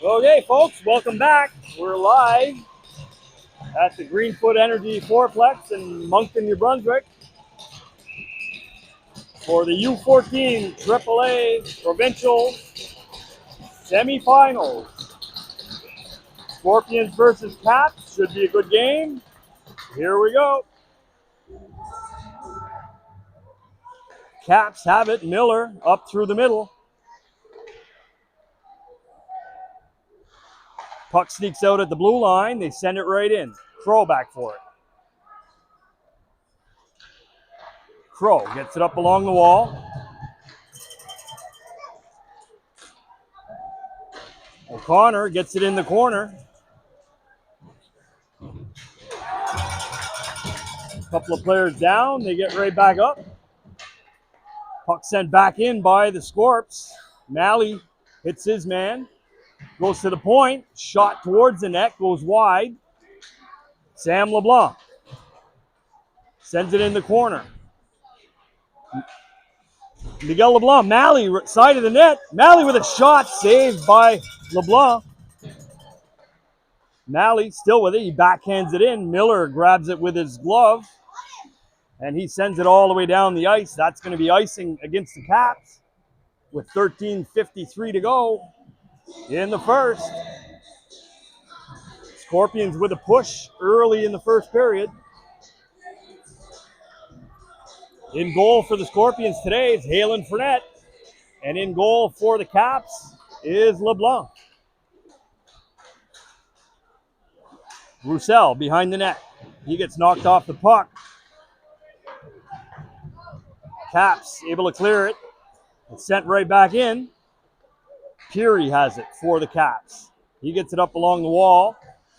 Okay, folks, welcome back. We're live at the Greenfoot Energy Fourplex in Moncton, New Brunswick for the U14 AAA Provincial Semifinals. Scorpions versus Caps should be a good game. Here we go. Caps have it. Miller up through the middle. Puck sneaks out at the blue line. They send it right in. Crow back for it. Crow gets it up along the wall. O'Connor gets it in the corner. A couple of players down. They get right back up. Puck sent back in by the Scorps. Malley hits his man. Goes to the point. Shot towards the net. Goes wide. Sam LeBlanc sends it in the corner. Miguel LeBlanc. Malley, side of the net. Malley with a shot. Saved by LeBlanc. Malley still with it. He backhands it in. Miller grabs it with his glove. And he sends it all the way down the ice. That's going to be icing against the Caps with 13:53 to go in the first. Scorpions with a push early in the first period. In goal for the Scorpions today is Halen Fournette. And in goal for the Caps is LeBlanc. Roussel behind the net. He gets knocked off the puck. Caps able to clear it. It's sent right back in. Peary has it for the Caps. He gets it up along the wall.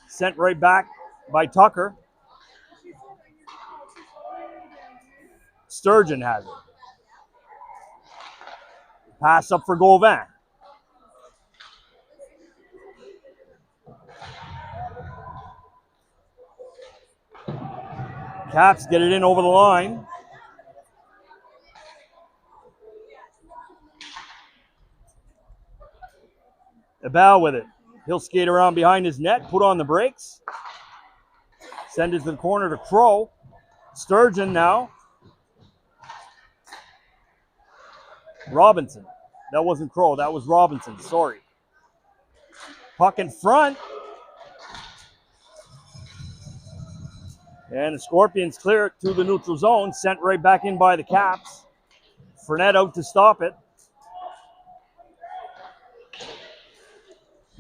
Sent right back by Tucker. Sturgeon has it. Pass up for Gauvin. Caps get it in over the line. Abel with it. He'll skate around behind his net, put on the brakes. Send it to the corner to Crow. Sturgeon now. Robinson. That wasn't Crow, that was Robinson, sorry. Puck in front. And the Scorpions clear it to the neutral zone, sent right back in by the Caps. Fournette out to stop it.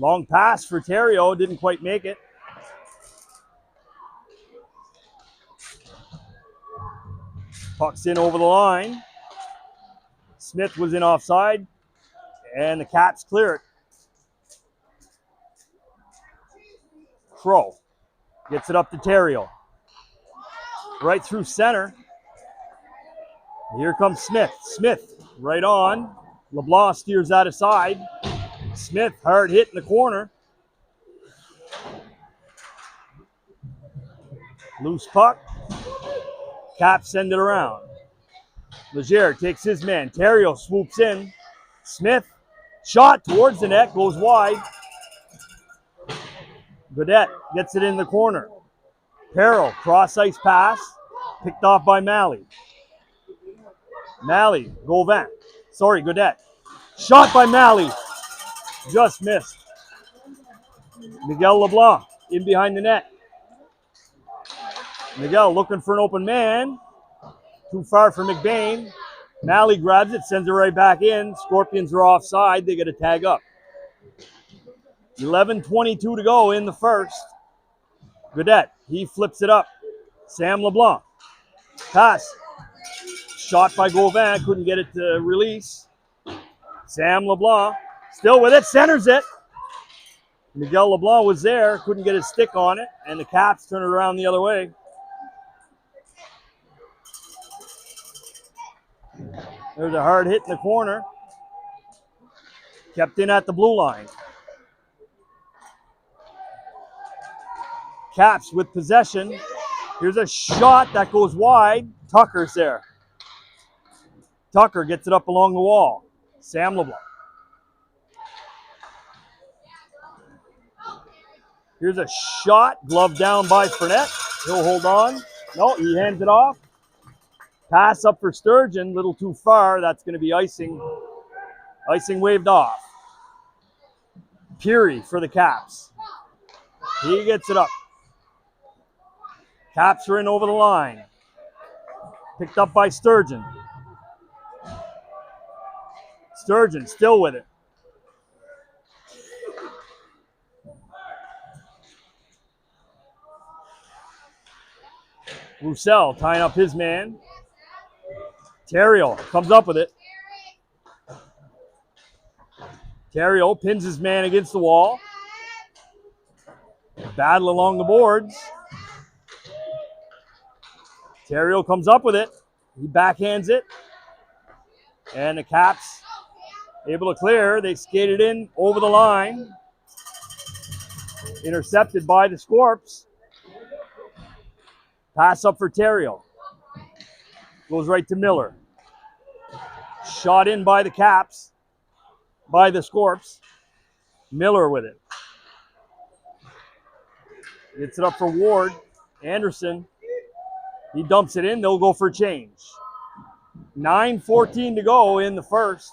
Long pass for Theriault, didn't quite make it. Puck's in over the line. Smith was in offside, and the Caps clear it. Crow gets it up to Theriault. Right through center. Here comes Smith. Smith right on. LeBlanc steers that aside. Smith, hard hit in the corner. Loose puck. Caps send it around. Leger takes his man. Theriault swoops in. Smith, shot towards the net, goes wide. Godet gets it in the corner. Peril, cross-ice pass, picked off by Malley. Malley, Gauvin. Sorry, Godet. Shot by Malley. Just missed. Miguel LeBlanc in behind the net. Miguel looking for an open man. Too far for McBain. Malley grabs it, sends it right back in. Scorpions are offside. They get a tag up. 11:22 to go in the first. Godet, he flips it up. Sam LeBlanc. Pass. Shot by Gauvin. Couldn't get it to release. Sam LeBlanc. Still with it. Centers it. Miguel LeBlanc was there. Couldn't get his stick on it. And the Caps turn it around the other way. There's a hard hit in the corner. Kept in at the blue line. Caps with possession. Here's a shot that goes wide. Tucker's there. Tucker gets it up along the wall. Sam LeBlanc. Here's a shot, glove down by Fournette. He'll hold on. No, he hands it off. Pass up for Sturgeon, little too far. That's going to be icing. Icing waved off. Peary for the Caps. He gets it up. Caps are in over the line. Picked up by Sturgeon. Sturgeon still with it. Roussel tying up his man. Theriault comes up with it. Theriault pins his man against the wall. Battle along the boards. Theriault comes up with it. He backhands it. And the Caps able to clear. They skated in over the line. Intercepted by the Scorps. Pass up for Theriault. Goes right to Miller. Shot in by the Caps. By the Scorps. Miller with it. Gets it up for Ward. Anderson. He dumps it in. They'll go for a change. 9:14 to go in the first.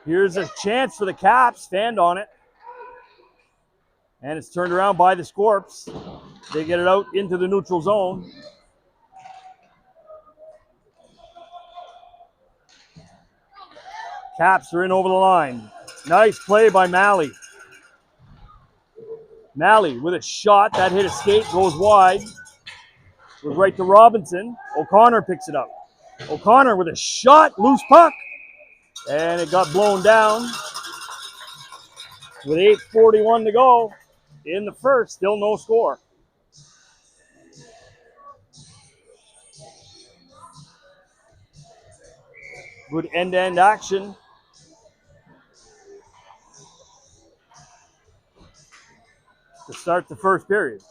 Here's a chance for the Caps. Stand on it. And it's turned around by the Scorps. They get it out into the neutral zone. Caps are in over the line. Nice play by Malley. Malley with a shot. That hit a skate, goes wide. Goes right to Robinson. O'Connor picks it up. O'Connor with a shot. Loose puck. And it got blown down. With 8:41 to go in the first. Still no score. Good end-to-end action. To start the first period.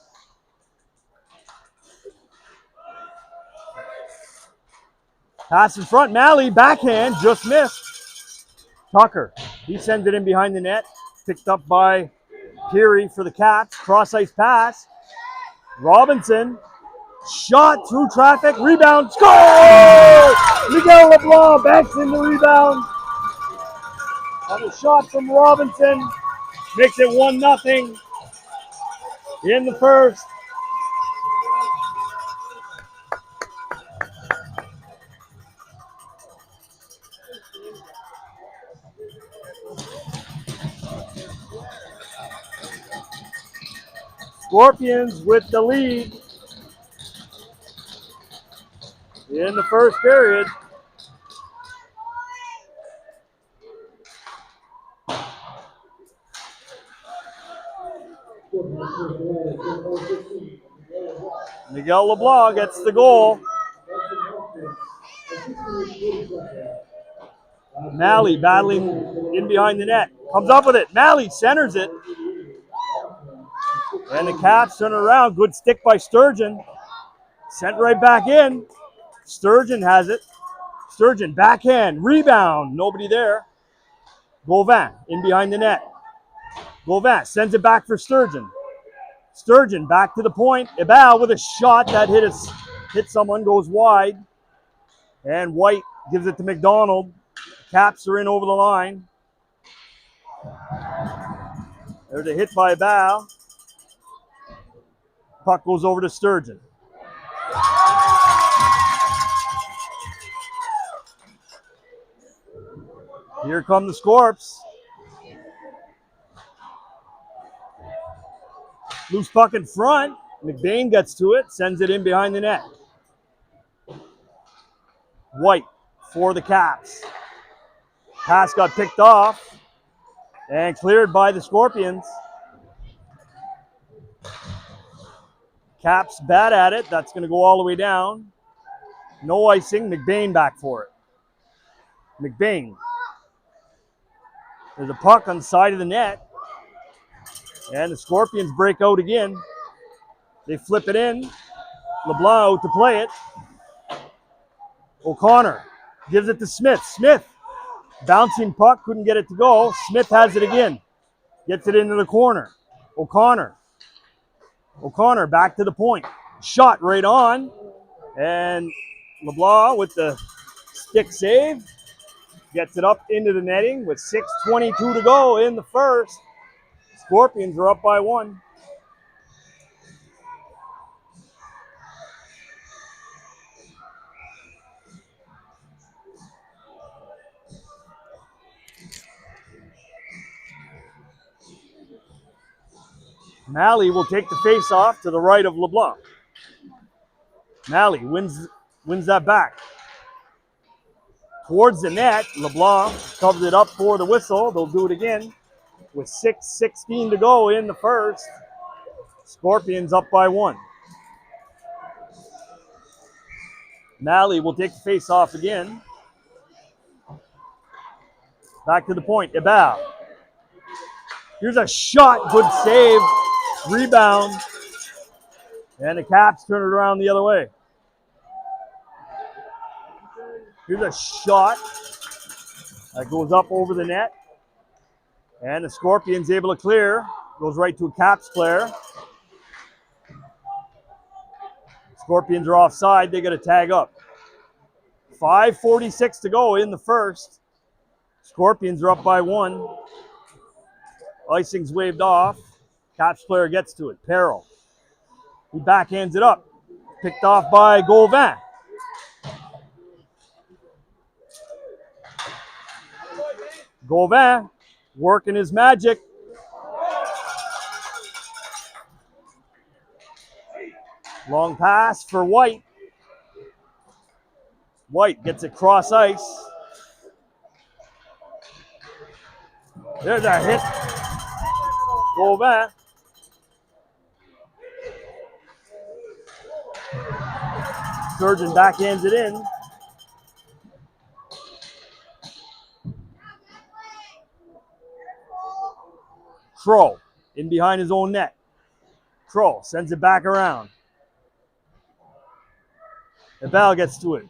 Pass in front. Malley, backhand, just missed. Tucker, he sends it in behind the net. Picked up by Peary for the Caps. Cross-ice pass. Robinson, shot through traffic. Rebound, score! Miguel LeBlanc banks in the rebound. On a shot from Robinson. Makes it 1-0 in the first. Scorpions with the lead in the first period. Miguel LeBlanc gets the goal. Malley battling in behind the net. Comes up with it. Malley centers it. And the Caps turn around. Good stick by Sturgeon. Sent right back in. Sturgeon has it. Sturgeon backhand. Rebound. Nobody there. Gauvin in behind the net. Gauvin sends it back for Sturgeon. Sturgeon back to the point. Ebal with a shot that hit someone, goes wide. And White gives it to McDonald. Caps are in over the line. There's a hit by Ebal. Puck goes over to Sturgeon. Here come the Scorps. Loose puck in front. McBain gets to it, sends it in behind the net. White for the Caps. Pass got picked off and cleared by the Scorpions. Caps bad at it. That's going to go all the way down. No icing. McBain back for it. McBain. There's a puck on the side of the net. And the Scorpions break out again. They flip it in. LeBlanc out to play it. O'Connor gives it to Smith. Smith. Bouncing puck. Couldn't get it to go. Smith has it again. Gets it into the corner. O'Connor. O'Connor back to the point. Shot right on. And LeBlanc with the stick save. Gets it up into the netting with 6:22 to go in the first. Scorpions are up by 1. Malley will take the face-off to the right of LeBlanc. Malley wins that back. Towards the net, LeBlanc covers it up for the whistle. They'll do it again with 6:16 to go in the first. Scorpions up by 1. Malley will take the face-off again. Back to the point, Ebal. Here's a shot, good save, rebound, and the Caps turn it around the other way. Here's a shot that goes up over the net, and the Scorpions able to clear, goes right to a Caps player. Scorpions are offside, they got to tag up. 5:46 to go in the first. Scorpions are up by 1. Icing's waved off. Caps player gets to it. Peril. He backhands it up. Picked off by Gauvin. Gauvin working his magic. Long pass for White. White gets it cross ice. There's a hit. Gauvin. Surgeon backhands it in. Crow in behind his own net. Crow sends it back around. Ebal gets to it.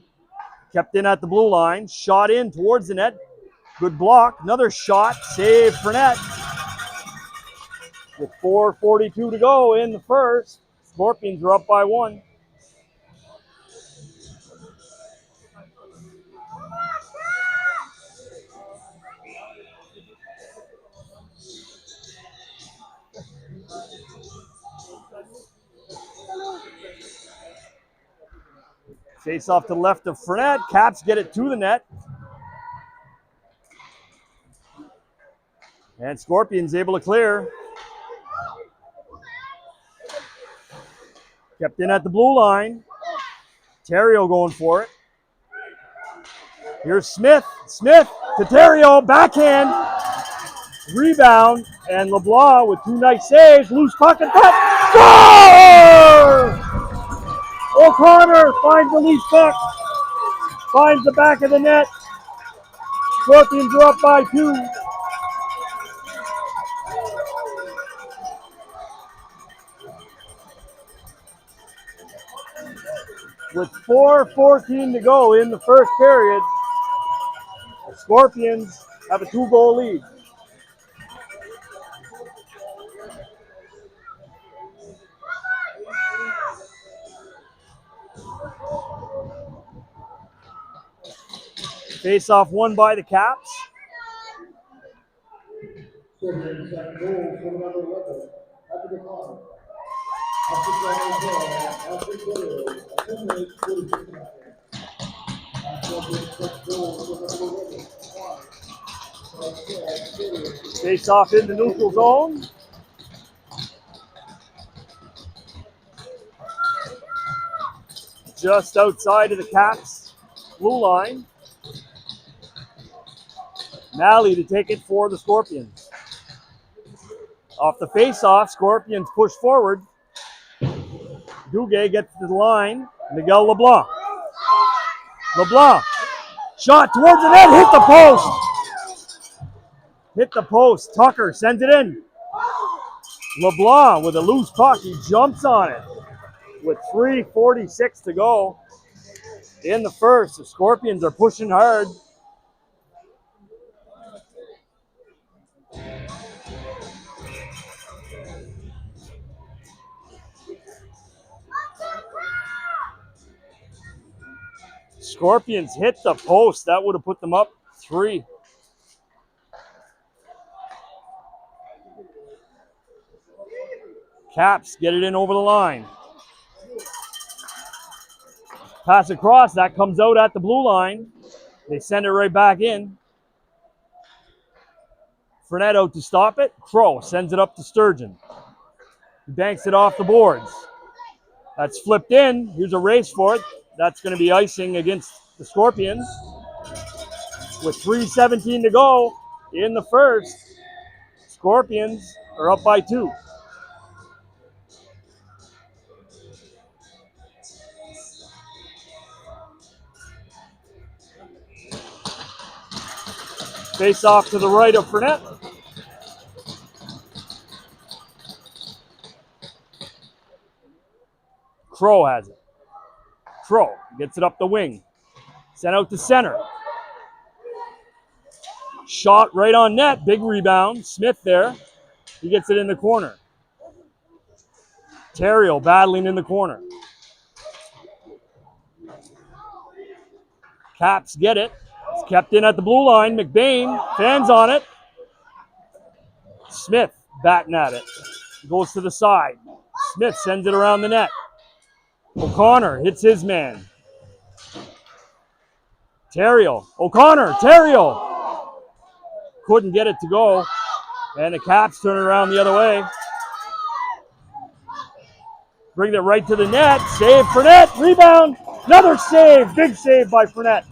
Kept in at the blue line. Shot in towards the net. Good block. Another shot. Save for net. With 4:42 to go in the first. Scorpions are up by 1. Face off to the left of Fournette. Caps get it to the net. And Scorpions able to clear. Kept in at the blue line. Terrio going for it. Here's Smith. Smith to Terrio. Backhand. Rebound. And LeBlanc with 2 nice saves. Loose puck and cut. Score! O'Connor finds the loose puck. Finds the back of the net. Scorpions are up by 2. With 4:14 to go in the first period, the Scorpions have a 2-goal lead. Face-off won by the Caps. Face-off in the neutral zone. Just outside of the Caps blue line. Malley to take it for the Scorpions. Off the face-off, Scorpions push forward. Duguay gets to the line. Miguel LeBlanc. LeBlanc. Shot towards the net. Hit the post. Hit the post. Tucker sends it in. LeBlanc with a loose puck. He jumps on it. With 3:46 to go in the first. The Scorpions are pushing hard. Scorpions hit the post. That would have put them up 3. Caps get it in over the line. Pass across. That comes out at the blue line. They send it right back in. Fournette out to stop it. Crow sends it up to Sturgeon. He banks it off the boards. That's flipped in. Here's a race for it. That's going to be icing against the Scorpions. With 3:17 to go in the first, Scorpions are up by 2. Face off to the right of Fournette. Crow has it. Crow gets it up the wing. Sent out to center. Shot right on net. Big rebound. Smith there. He gets it in the corner. Terrio battling in the corner. Caps get it. It's kept in at the blue line. McBain fans on it. Smith batting at it. Goes to the side. Smith sends it around the net. O'Connor hits his man. Terrio. O'Connor. Terrio. Couldn't get it to go. And the Caps turn it around the other way. Bring it right to the net. Save Fournette. Rebound. Another save. Big save by Fournette.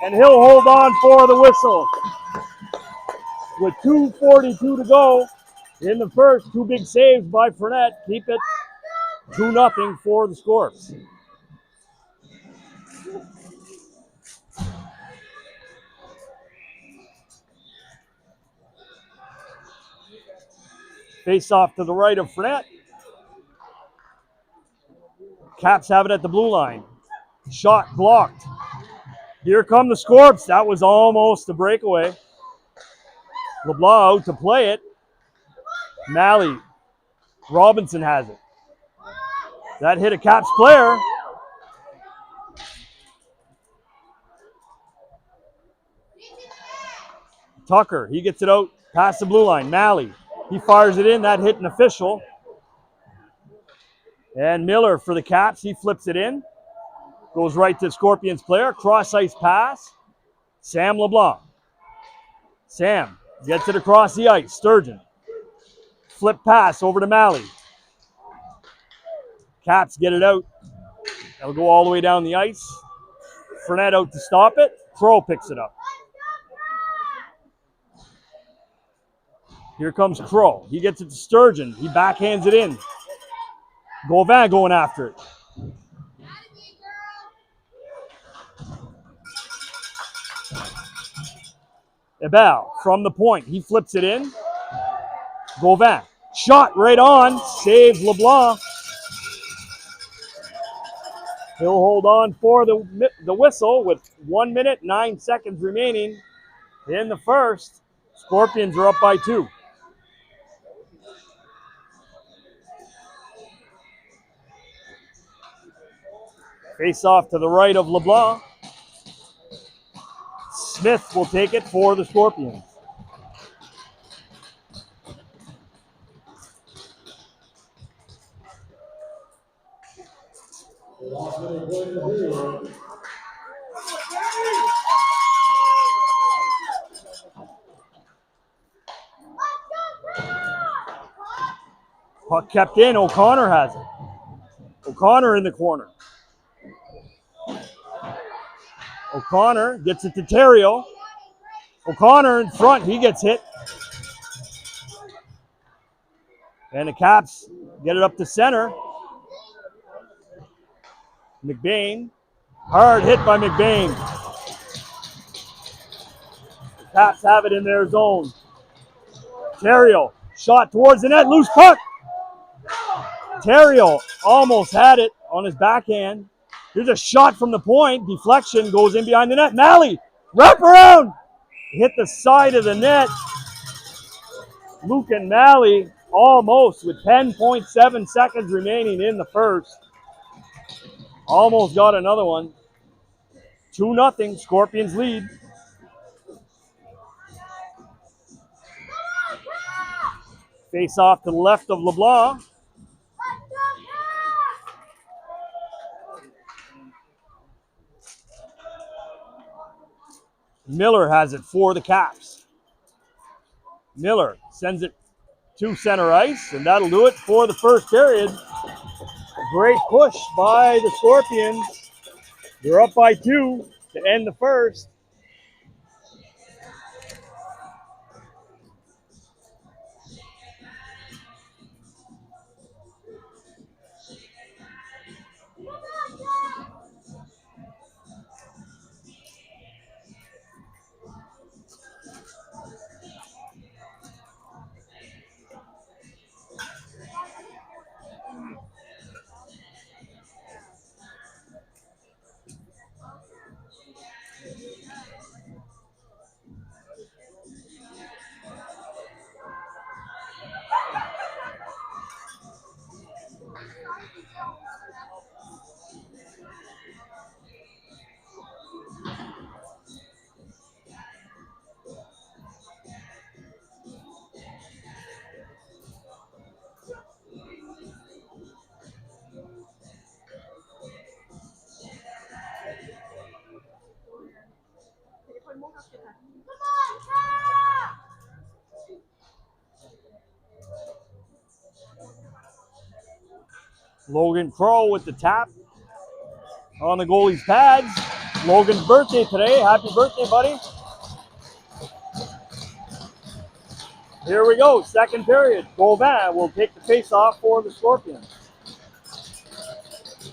And he'll hold on for the whistle. With 2:42 to go in the first, 2 big saves by Fournette. Keep it 2-0 for the Scorps. Face off to the right of Fournette. Caps have it at the blue line. Shot blocked. Here come the Scorps. That was almost a breakaway. LeBlanc out to play it. Malley. Robinson has it. That hit a Caps player. Tucker, he gets it out past the blue line. Malley, he fires it in. That hit an official. And Miller for the Caps, he flips it in. Goes right to the Scorpions player. Cross ice pass. Sam LeBlanc. Sam gets it across the ice. Sturgeon. Flip pass over to Malley. Caps get it out. That'll go all the way down the ice. Fournette out to stop it. Crow picks it up. Here comes Crow. He gets it to Sturgeon. He backhands it in. Gauvin going after it. Ebel from the point. He flips it in. Gauvin. Shot right on. Saves LeBlanc. He'll hold on for the whistle with 1 minute, 9 seconds remaining in the first. Scorpions are up by 2. Face off to the right of LeBlanc. Smith will take it for the Scorpions. Puck kept in. O'Connor has it. O'Connor in the corner. O'Connor gets it to Terrio. O'Connor in front. He gets hit. And the Caps get it up to center. McBain. Hard hit by McBain. The Caps have it in their zone. Terrio. Shot towards the net. Loose puck. Terrio almost had it on his backhand. Here's a shot from the point. Deflection goes in behind the net. Malley, wrap around. Hit the side of the net. Luke and Malley almost with 10.7 seconds remaining in the first. Almost got another one. 2-0, Scorpions lead. Face off to the left of LeBlanc. Miller has it for the Caps. Miller sends it to center ice, and that'll do it for the first period. Great push by the Scorpions. They're up by 2 to end the first. Logan Crow with the tap on the goalie's pads. Logan's birthday today. Happy birthday, buddy. Here we go, second period. Gauvin will take the face-off for the Scorpions.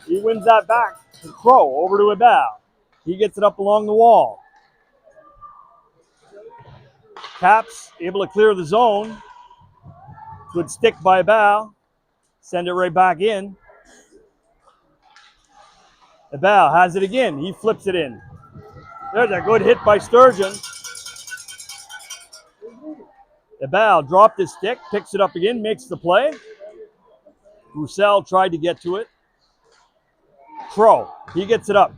He wins that back to Crow, over to Abel. He gets it up along the wall. Caps able to clear the zone. Good stick by Abel. Send it right back in. Abel has it again. He flips it in. There's a good hit by Sturgeon. Abel dropped his stick, picks it up again, makes the play. Roussel tried to get to it. Crow, he gets it up.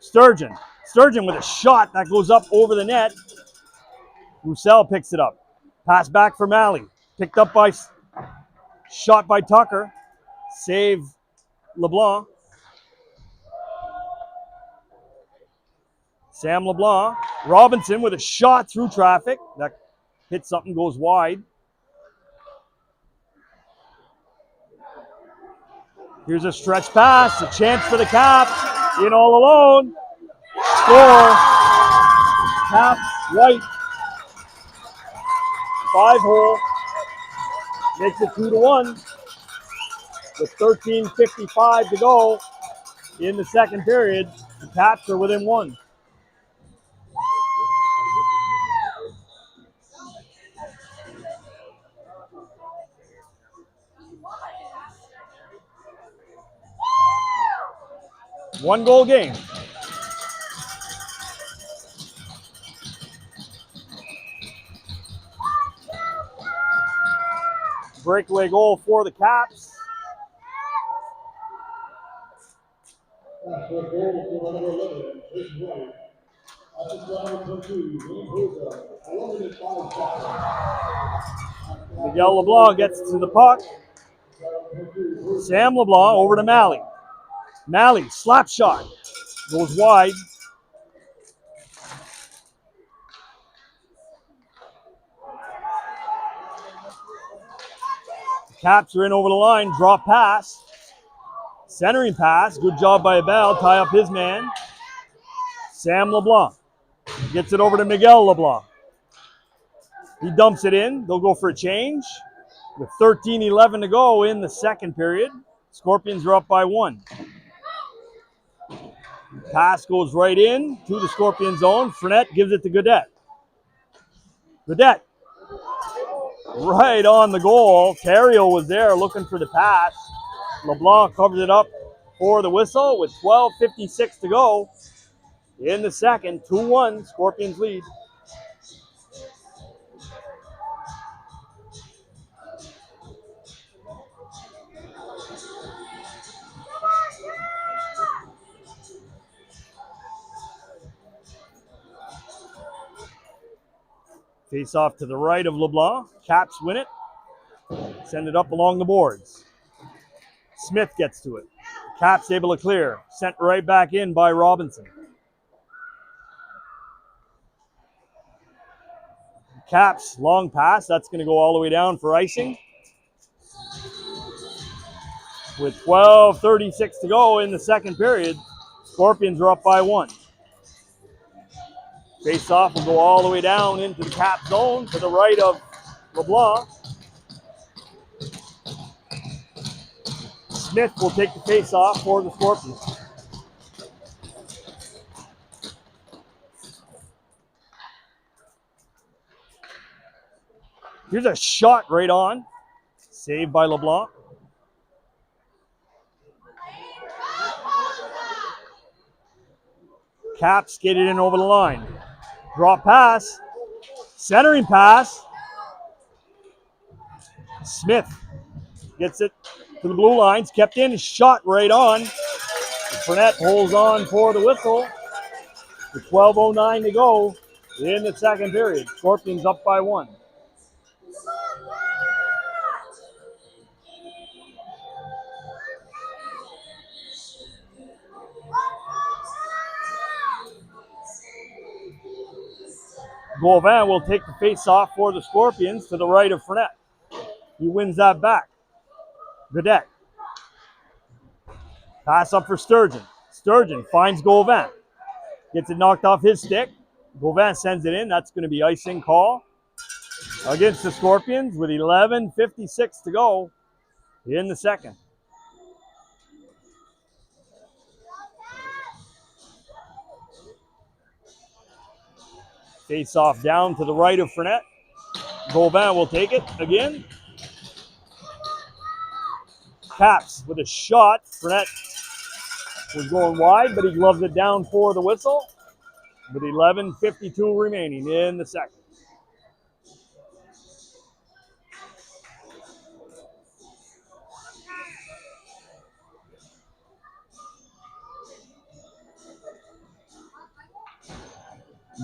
Sturgeon with a shot that goes up over the net. Roussel picks it up. Pass back for Malley. Picked up by, shot by Tucker. Save LeBlanc. Sam LeBlanc. Robinson with a shot through traffic. That hits something, goes wide. Here's a stretch pass, a chance for the Caps. In all alone. Score. Caps, White. 5-hole. Makes it 2-1. With 13:55 to go in the second period. The Caps are within 1. One-goal game. Breakaway goal for the Caps. Miguel LeBlanc gets to the puck. Sam LeBlanc over to Malley. Malley, slap shot. Goes wide. Caps are in over the line. Drop pass. Centering pass. Good job by Abel. Tie up his man. Sam LeBlanc gets it over to Miguel LeBlanc. He dumps it in. They'll go for a change. With 13:11 to go in the second period. Scorpions are up by 1. Pass goes right in to the Scorpion zone. Fournette gives it to Godet. Godet. Right on the goal. Theriault was there looking for the pass. LeBlanc covers it up for the whistle with 12:56 to go in the second. 2-1, Scorpions lead. Face off to the right of LeBlanc. Caps win it. Send it up along the boards. Smith gets to it. Caps able to clear. Sent right back in by Robinson. Caps, long pass. That's going to go all the way down for icing. With 12:36 to go in the second period, Scorpions are up by 1. Face off will go all the way down into the cap zone to the right of LeBlanc. Smith will take the face off for the Scorpions. Here's a shot right on. Saved by LeBlanc. Cap skated in over the line. Drop pass. Centering pass. Smith gets it to the blue lines. Kept in. Shot right on. Fournette holds on for the whistle. With 12:09 to go in the second period. Scorpions up by 1. Gauvin will take the face-off for the Scorpions to the right of Fournette. He wins that back. Vedette. Pass up for Sturgeon. Sturgeon finds Gauvin. Gets it knocked off his stick. Gauvin sends it in. That's going to be icing call against the Scorpions with 11:56 to go in the second. Face off down to the right of Fournette. Gauvin will take it again. Caps with a shot. Fournette was going wide, but he gloves it down for the whistle. With 11:52 remaining in the second.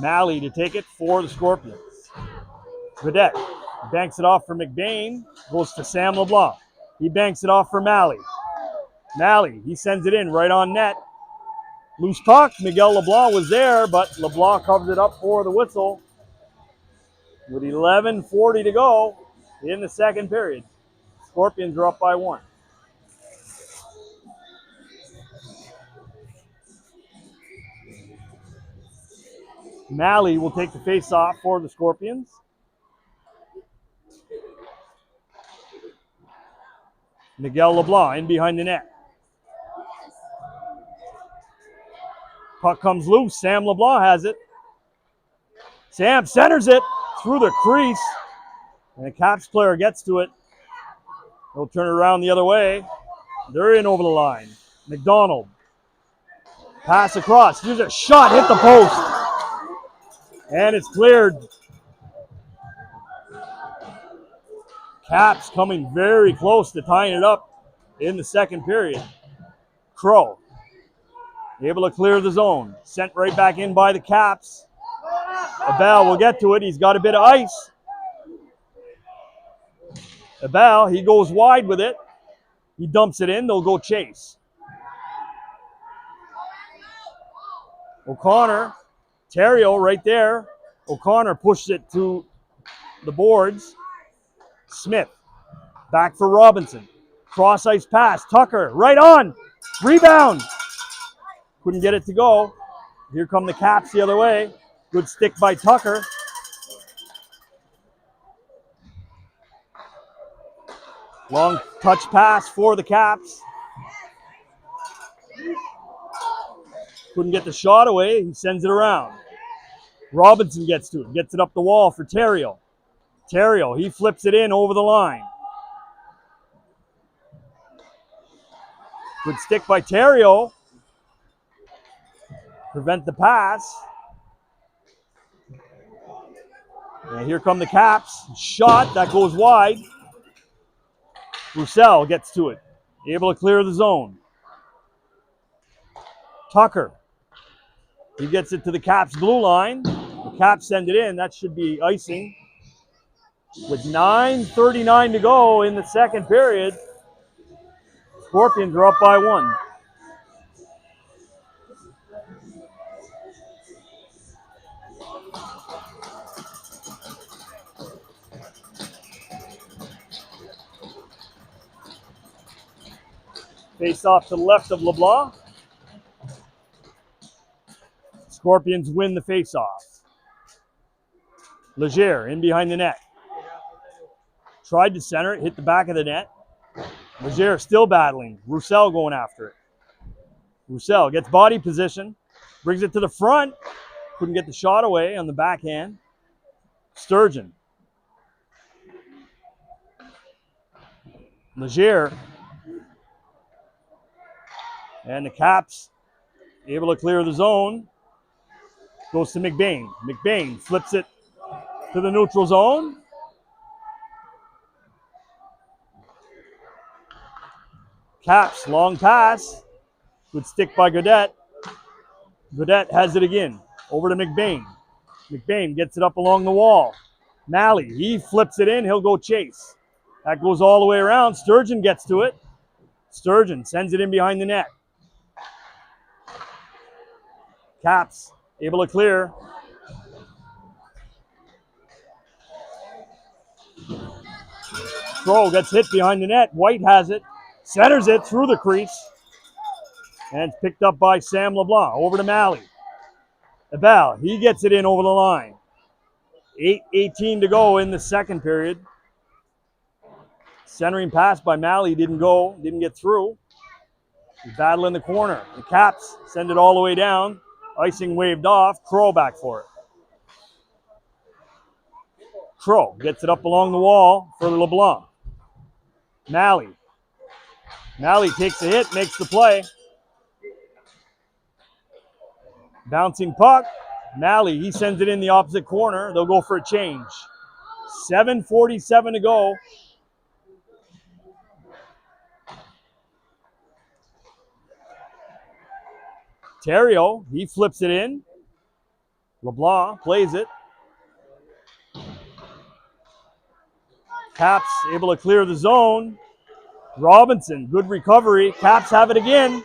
Malley to take it for the Scorpions. Vedette banks it off for McBain. Goes to Sam LeBlanc. He banks it off for Malley. Malley, he sends it in right on net. Loose puck. Miguel LeBlanc was there, but LeBlanc covers it up for the whistle. With 11:40 to go in the second period. Scorpions are up by 1. Malley will take the face-off for the Scorpions. Miguel LeBlanc in behind the net. Puck comes loose. Sam LeBlanc has it. Sam centers it through the crease. And the Caps player gets to it. He'll turn it around the other way. They're in over the line. McDonald. Pass across. Here's a shot. Hit the post. And it's cleared. Caps coming very close to tying it up in the second period. Crow able to clear the zone. Sent right back in by the Caps. Abel will get to it. He's got a bit of ice. Abel, he goes wide with it. He dumps it in. They'll go chase. O'Connor. Terrio right there. O'Connor pushes it to the boards. Smith. Back for Robinson. Cross ice pass. Tucker right on. Rebound. Couldn't get it to go. Here come the Caps the other way. Good stick by Tucker. Long touch pass for the Caps. Couldn't get the shot away. He sends it around. Robinson gets to it. Gets it up the wall for Terrio. Terrio, he flips it in over the line. Good stick by Terrio. Prevent the pass. And here come the Caps. Shot, that goes wide. Roussel gets to it. Able to clear the zone. Tucker. He gets it to the Caps blue line. The Caps send it in. That should be icing. With 9:39 to go in the second period, Scorpions are up by 1. Face off to the left of LeBlanc. Scorpions win the face-off. Leger in behind the net. Tried to center it, hit the back of the net. Leger still battling. Roussel going after it. Roussel gets body position, brings it to the front. Couldn't get the shot away on the backhand. Sturgeon. Leger. And the Caps able to clear the zone. Goes to McBain. McBain flips it to the neutral zone. Caps, long pass. Good stick by Godet. Godet has it again. Over to McBain. McBain gets it up along the wall. Malley, he flips it in. He'll go chase. That goes all the way around. Sturgeon gets to it. Sturgeon sends it in behind the net. Caps able to clear. Crow gets hit behind the net. White has it. Centers it through the crease. And it's picked up by Sam LeBlanc. Over to Malley. Abel, he gets it in over the line. 8:18 to go in the second period. Centering pass by Malley didn't get through. He's battling the corner. The Caps send it all the way down. Icing waved off. Crow back for it. Crow gets it up along the wall for LeBlanc. Malley. Malley takes a hit, makes the play. Bouncing puck. Malley, he sends it in the opposite corner. They'll go for a change. 7:47 to go. Terrio, he flips it in. LeBlanc plays it. Caps able to clear the zone. Robinson, good recovery. Caps have it again.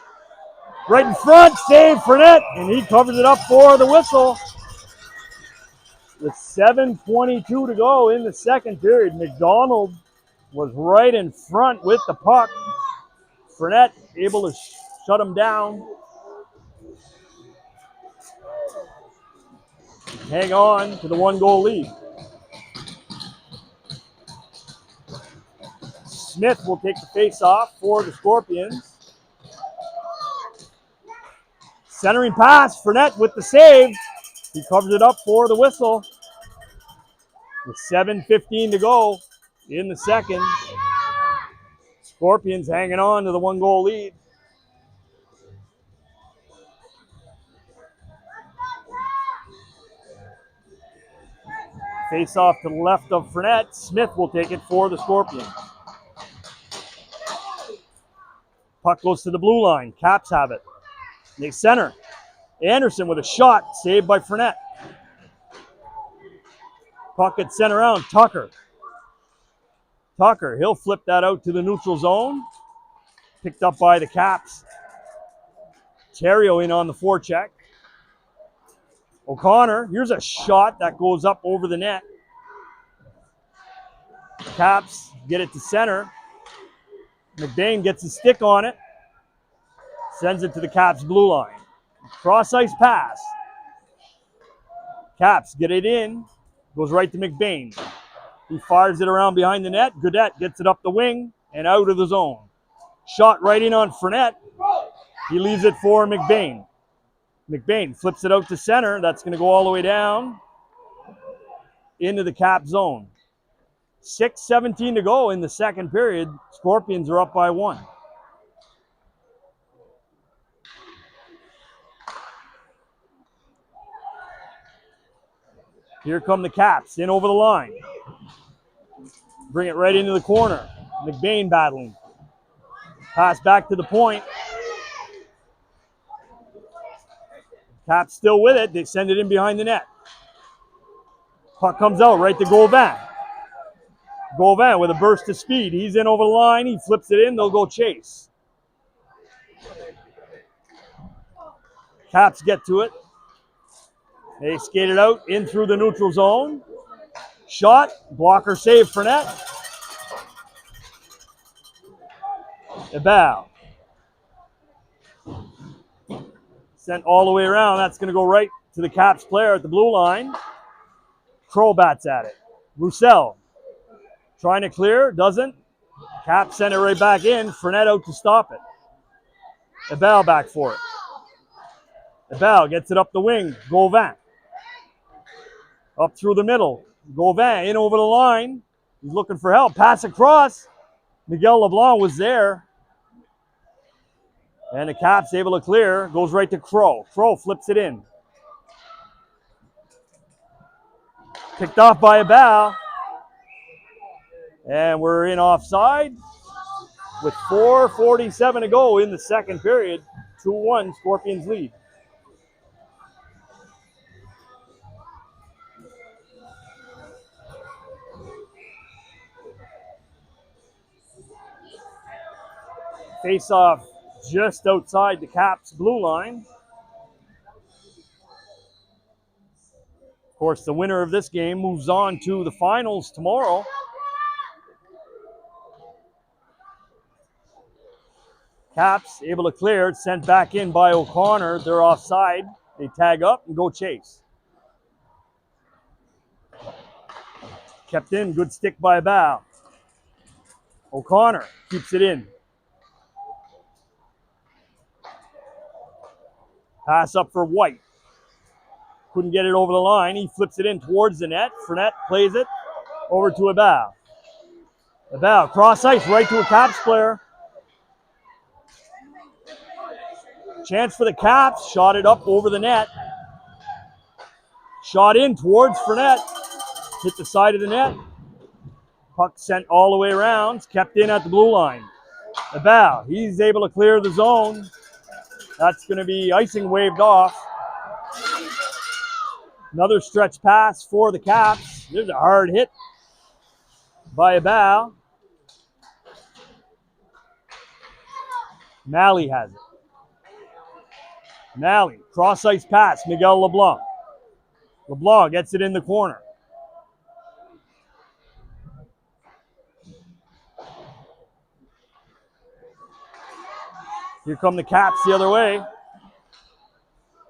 Right in front, save Fournette, and he covers it up for the whistle. With 7:22 to go in the second period, McDonald was right in front with the puck. Fournette able to shut him down. Hang on to the 1-goal lead. Smith will take the face-off for the Scorpions. Centering pass, Fournette with the save. He covers it up for the whistle. With 7:15 to go in the second. Scorpions hanging on to the 1-goal lead. Face off to the left of Fournette. Smith will take it for the Scorpions. Puck goes to the blue line. Caps have it. They center. Anderson with a shot, saved by Fournette. Puck gets sent around. Tucker, he'll flip that out to the neutral zone. Picked up by the Caps. Terrio in on the forecheck. O'Connor, here's a shot that goes up over the net. Caps get it to center. McBain gets his stick on it. Sends it to the Caps blue line. Cross ice pass. Caps get it in. Goes right to McBain. He fires it around behind the net. Godet gets it up the wing and out of the zone. Shot right in on Fournette. He leaves it for McBain. McBain flips it out to center. That's going to go all the way down into the Cap zone. 6:17 to go in the second period. Scorpions are up by 1. Here come the Caps in over the line. Bring it right into the corner. McBain battling. Pass back to the point. Caps still with it. They send it in behind the net. Puck comes out right to Gauvin. Gauvin with a burst of speed. He's in over the line. He flips it in. They'll go chase. Caps get to it. They skate it out in through the neutral zone. Shot. Blocker save for net. Ebal. Sent all the way around. That's going to go right to the Caps player at the blue line. Crow bats at it. Roussel trying to clear. Doesn't. Caps sent it right back in. Fournette out to stop it. Ebal back for it. Ebal gets it up the wing. Gauvin. Up through the middle. Gauvin in over the line. He's looking for help. Pass across. Miguel LeBlanc was there. And the Caps able to clear. Goes right to Crow. Crow flips it in. Picked off by Ebal. And we're in offside with 4:47 to go in the second period. 2-1 Scorpions lead. Face off just outside the Caps blue line. Of course, the winner of this game moves on to the finals tomorrow. Caps able to clear it, sent back in by O'Connor. They're offside. They tag up and go chase. Kept in, good stick by Ebal. O'Connor keeps it in. Pass up for White. Couldn't get it over the line. He flips it in towards the net. Fournette plays it over to Ebal. Ebal, cross ice, right to a Caps player. Chance for the Caps. Shot it up over the net. Shot in towards Fournette. Hit the side of the net. Puck sent all the way around. It's kept in at the blue line. Ebal, he's able to clear the zone. That's going to be icing waved off. Another stretch pass for the Caps. There's a hard hit by Ebal. Malley has it. Malley, cross ice pass, Miguel LeBlanc. LeBlanc gets it in the corner. Here come the Caps the other way.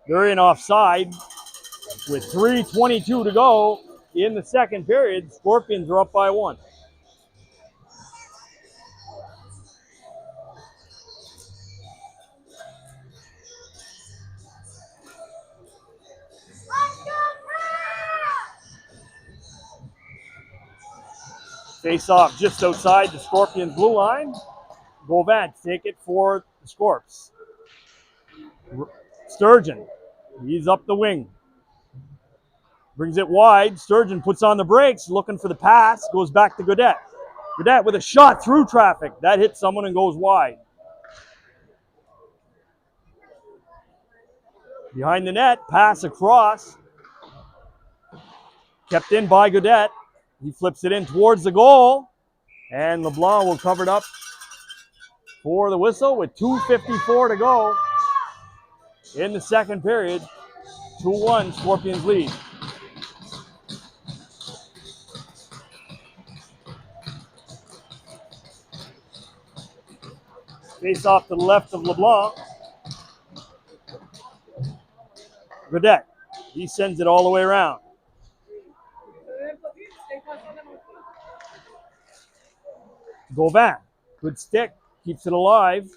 They're in offside with 3:22 to go in the second period. Scorpions are up by 1. Face off just outside the Scorpions blue line. Gauvin take it for the Scorps. Sturgeon, he's up the wing. Brings it wide. Sturgeon puts on the brakes, looking for the pass. Goes back to Gaudette. Gaudette with a shot through traffic. That hits someone and goes wide. Behind the net, pass across. Kept in by Gaudette. He flips it in towards the goal. And LeBlanc will cover it up for the whistle with 2:54 to go in the second period. 2-1 Scorpions lead. Face off to the left of LeBlanc. Gaudette, he sends it all the way around. Gauvin, good stick, keeps it alive.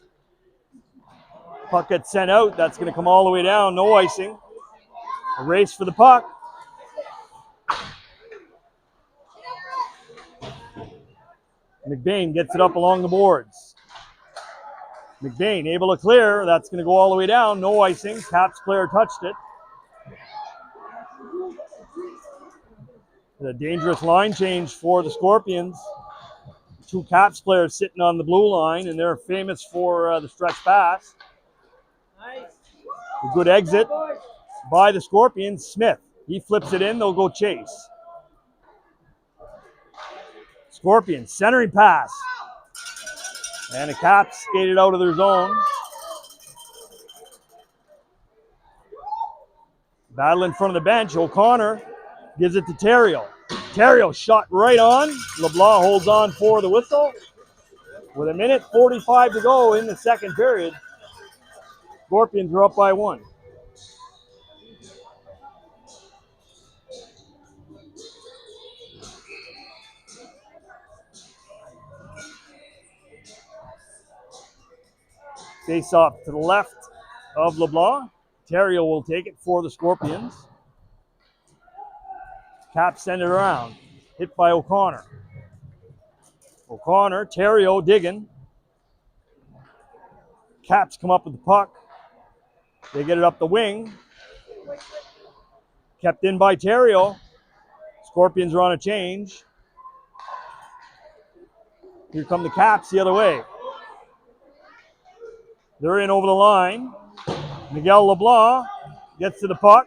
Puck gets sent out. That's going to come all the way down. No icing. A race for the puck. McBain gets it up along the boards. McBain able to clear. That's going to go all the way down. No icing. Caps player touched it. A dangerous line change for the Scorpions. 2 Caps players sitting on the blue line, and they're famous for the stretch pass. A good exit by the Scorpions. Smith, he flips it in. They'll go chase. Scorpions, centering pass. And the Caps skated out of their zone. Battle in front of the bench. O'Connor gives it to Terrio. Terrio shot right on. LeBlanc holds on for the whistle. With 1:45 to go in the second period, Scorpions are up by 1. Face off to the left of LeBlanc. Terrio will take it for the Scorpions. Caps send it around. Hit by O'Connor. O'Connor, Terrio digging. Caps come up with the puck. They get it up the wing. Kept in by Terrio. Scorpions are on a change. Here come the Caps the other way. They're in over the line. Miguel LeBlanc gets to the puck.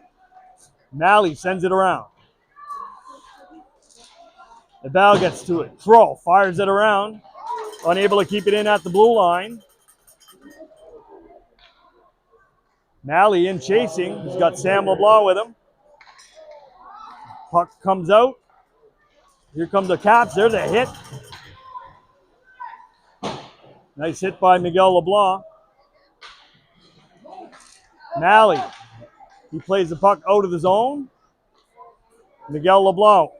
Malley sends it around. Nabal gets to it. Throw, fires it around. Unable to keep it in at the blue line. Malley in chasing. He's got Sam LeBlanc with him. Puck comes out. Here comes the Caps. There's a hit. Nice hit by Miguel LeBlanc. Malley. He plays the puck out of the zone. Miguel LeBlanc.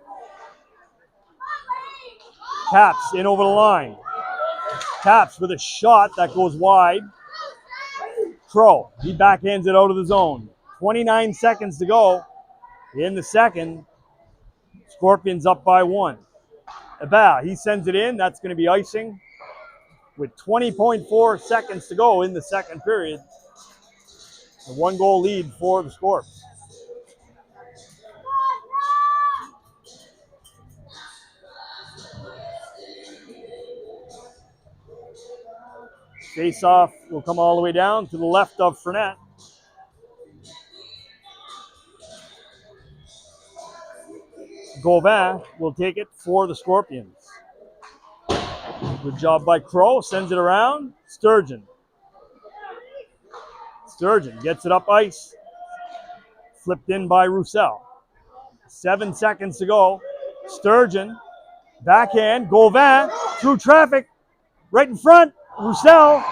Caps in over the line. Caps with a shot that goes wide. Crow. He backhands it out of the zone. 29 seconds to go in the second. Scorpions up by 1. Abal, he sends it in. That's going to be icing. With 20.4 seconds to go in the second period. A 1-goal lead for the Scorps. Face-off will come all the way down to the left of Fournette. Gauvin will take it for the Scorpions. Good job by Crow. Sends it around. Sturgeon. Sturgeon gets it up ice. Flipped in by Roussel. 7 seconds to go. Sturgeon. Backhand. Gauvin. Through traffic. Right in front. Roussel.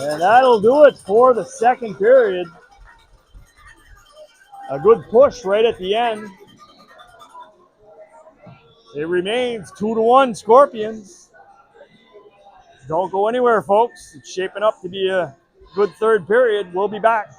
And that'll do it for the second period. A good push right at the end. It remains 2-1 Scorpions. Don't go anywhere, folks. It's shaping up to be a good third period. We'll be back.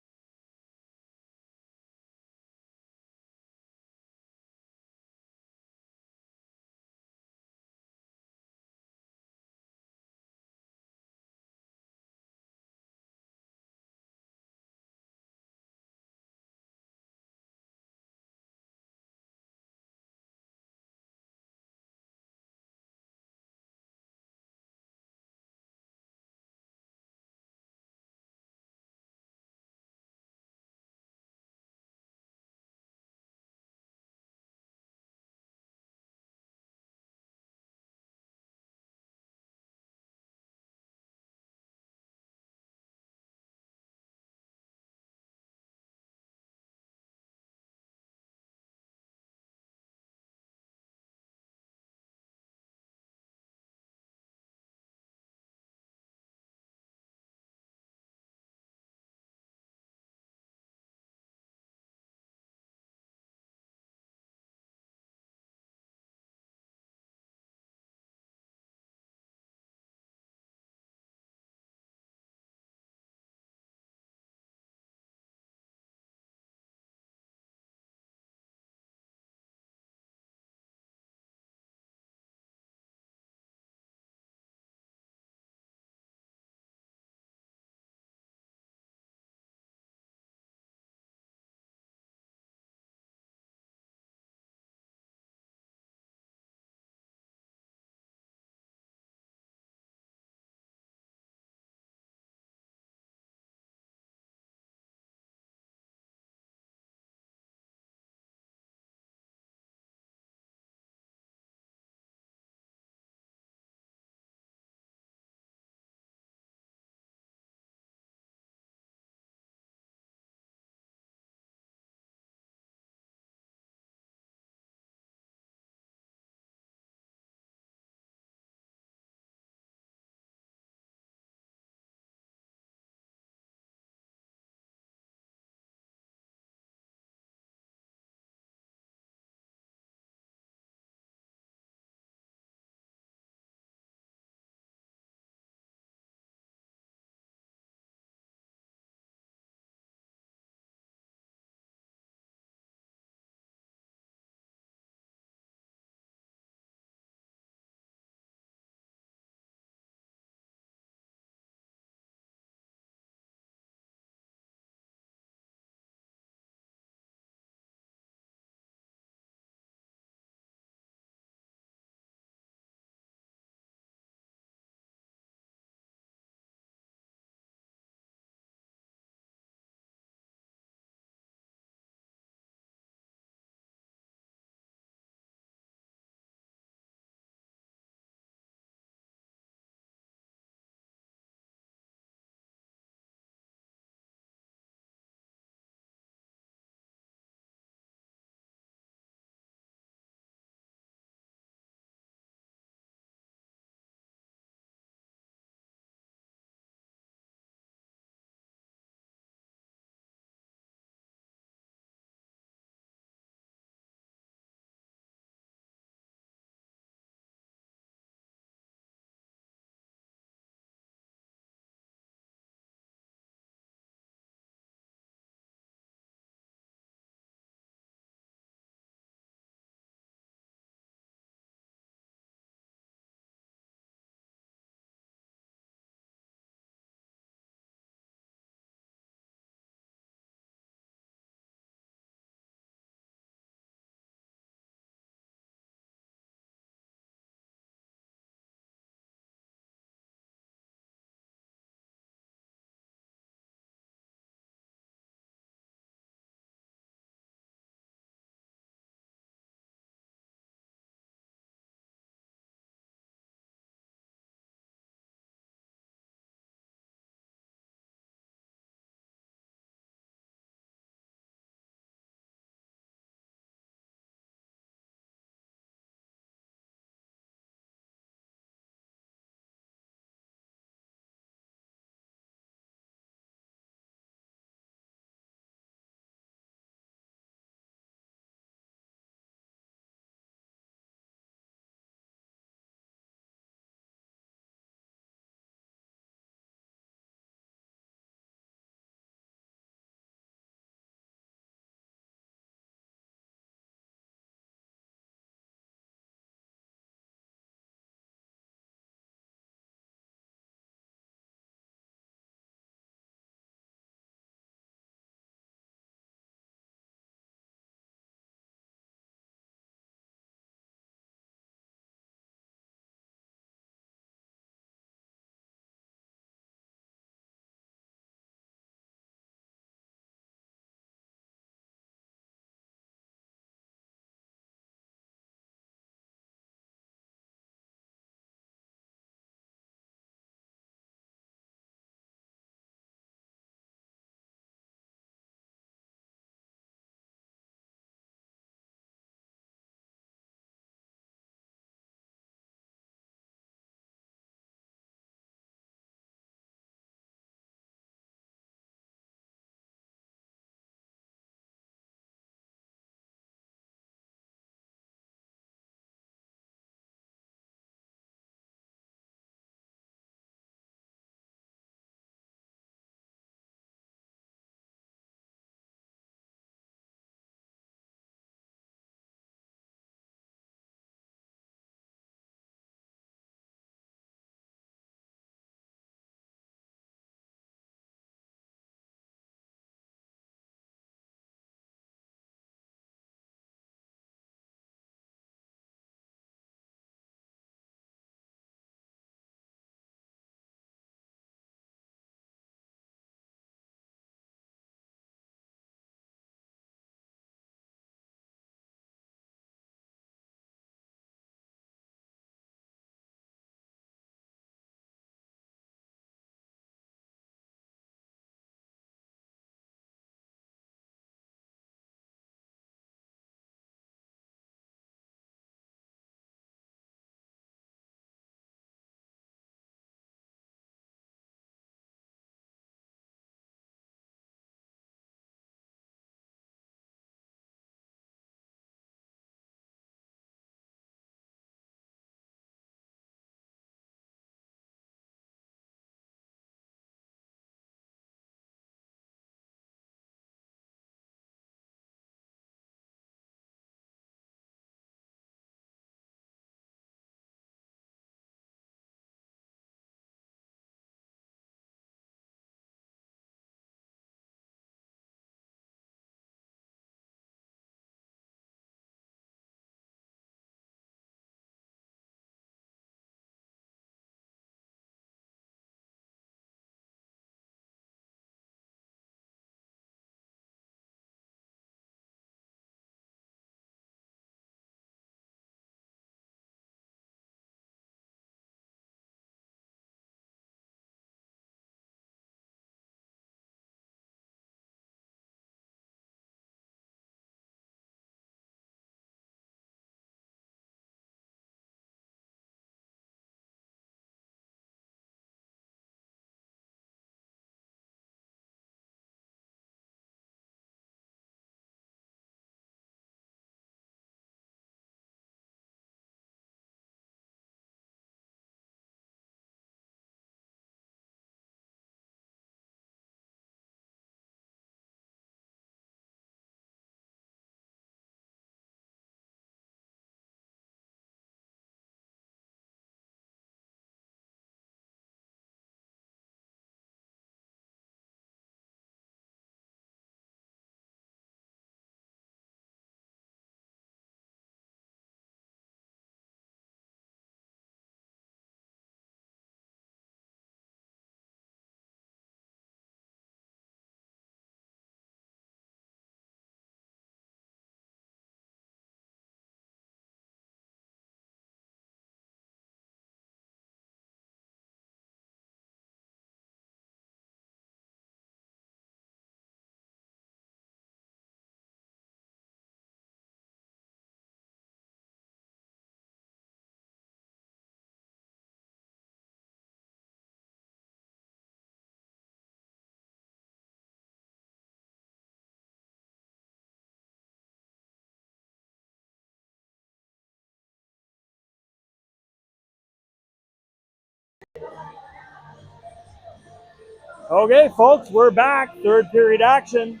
Okay, folks, we're back. Third period action.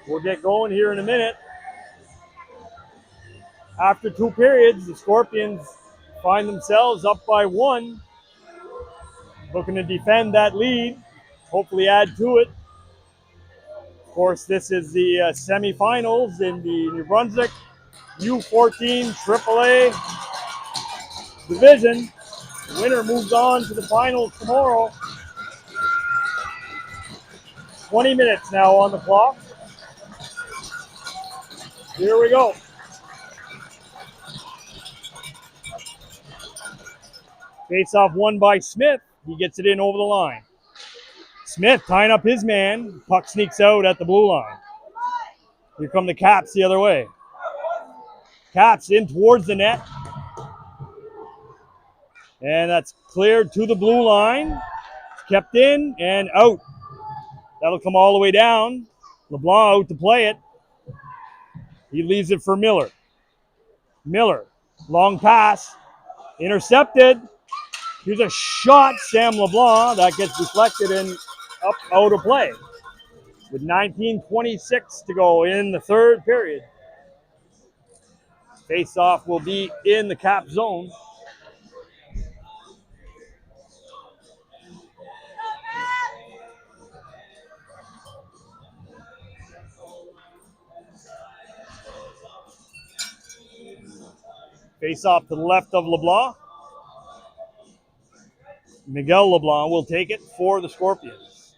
We'll get going here in a minute. After 2 periods, the Scorpions find themselves up by 1. Looking to defend that lead, hopefully add to it. Of course, this is the semifinals in the New Brunswick U14 AAA division. The winner moves on to the finals tomorrow. 20 minutes now on the clock. Here we go. Face-off won by Smith. He gets it in over the line. Smith tying up his man. Puck sneaks out at the blue line. Here come the Caps the other way. Caps in towards the net. And that's cleared to the blue line. Kept in and out. That'll come all the way down. LeBlanc out to play it. He leaves it for Miller. Miller, long pass. Intercepted. Here's a shot, Sam LeBlanc. That gets deflected and up out of play. With 19:26 to go in the third period. Face-off will be in the Cap zone. Face-off to the left of LeBlanc. Miguel LeBlanc will take it for the Scorpions.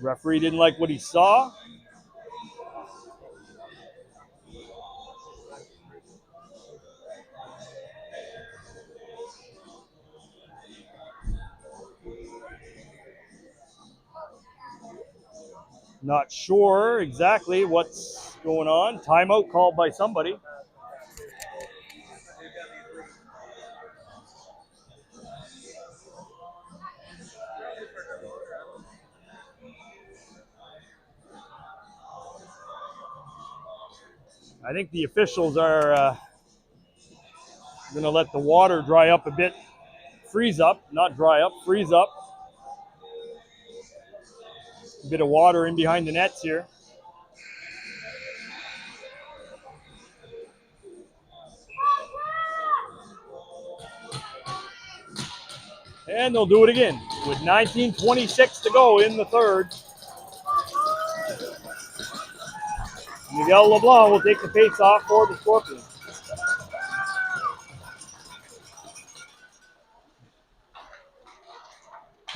Referee didn't like what he saw. Not sure exactly what's going on. Timeout called by somebody. I think the officials are going to let the water dry up a bit. Freeze up, not dry up, freeze up. A bit of water in behind the nets here. And they'll do it again with 19:26 to go in the third. Miguel LeBlanc will take the face-off for the Scorpions.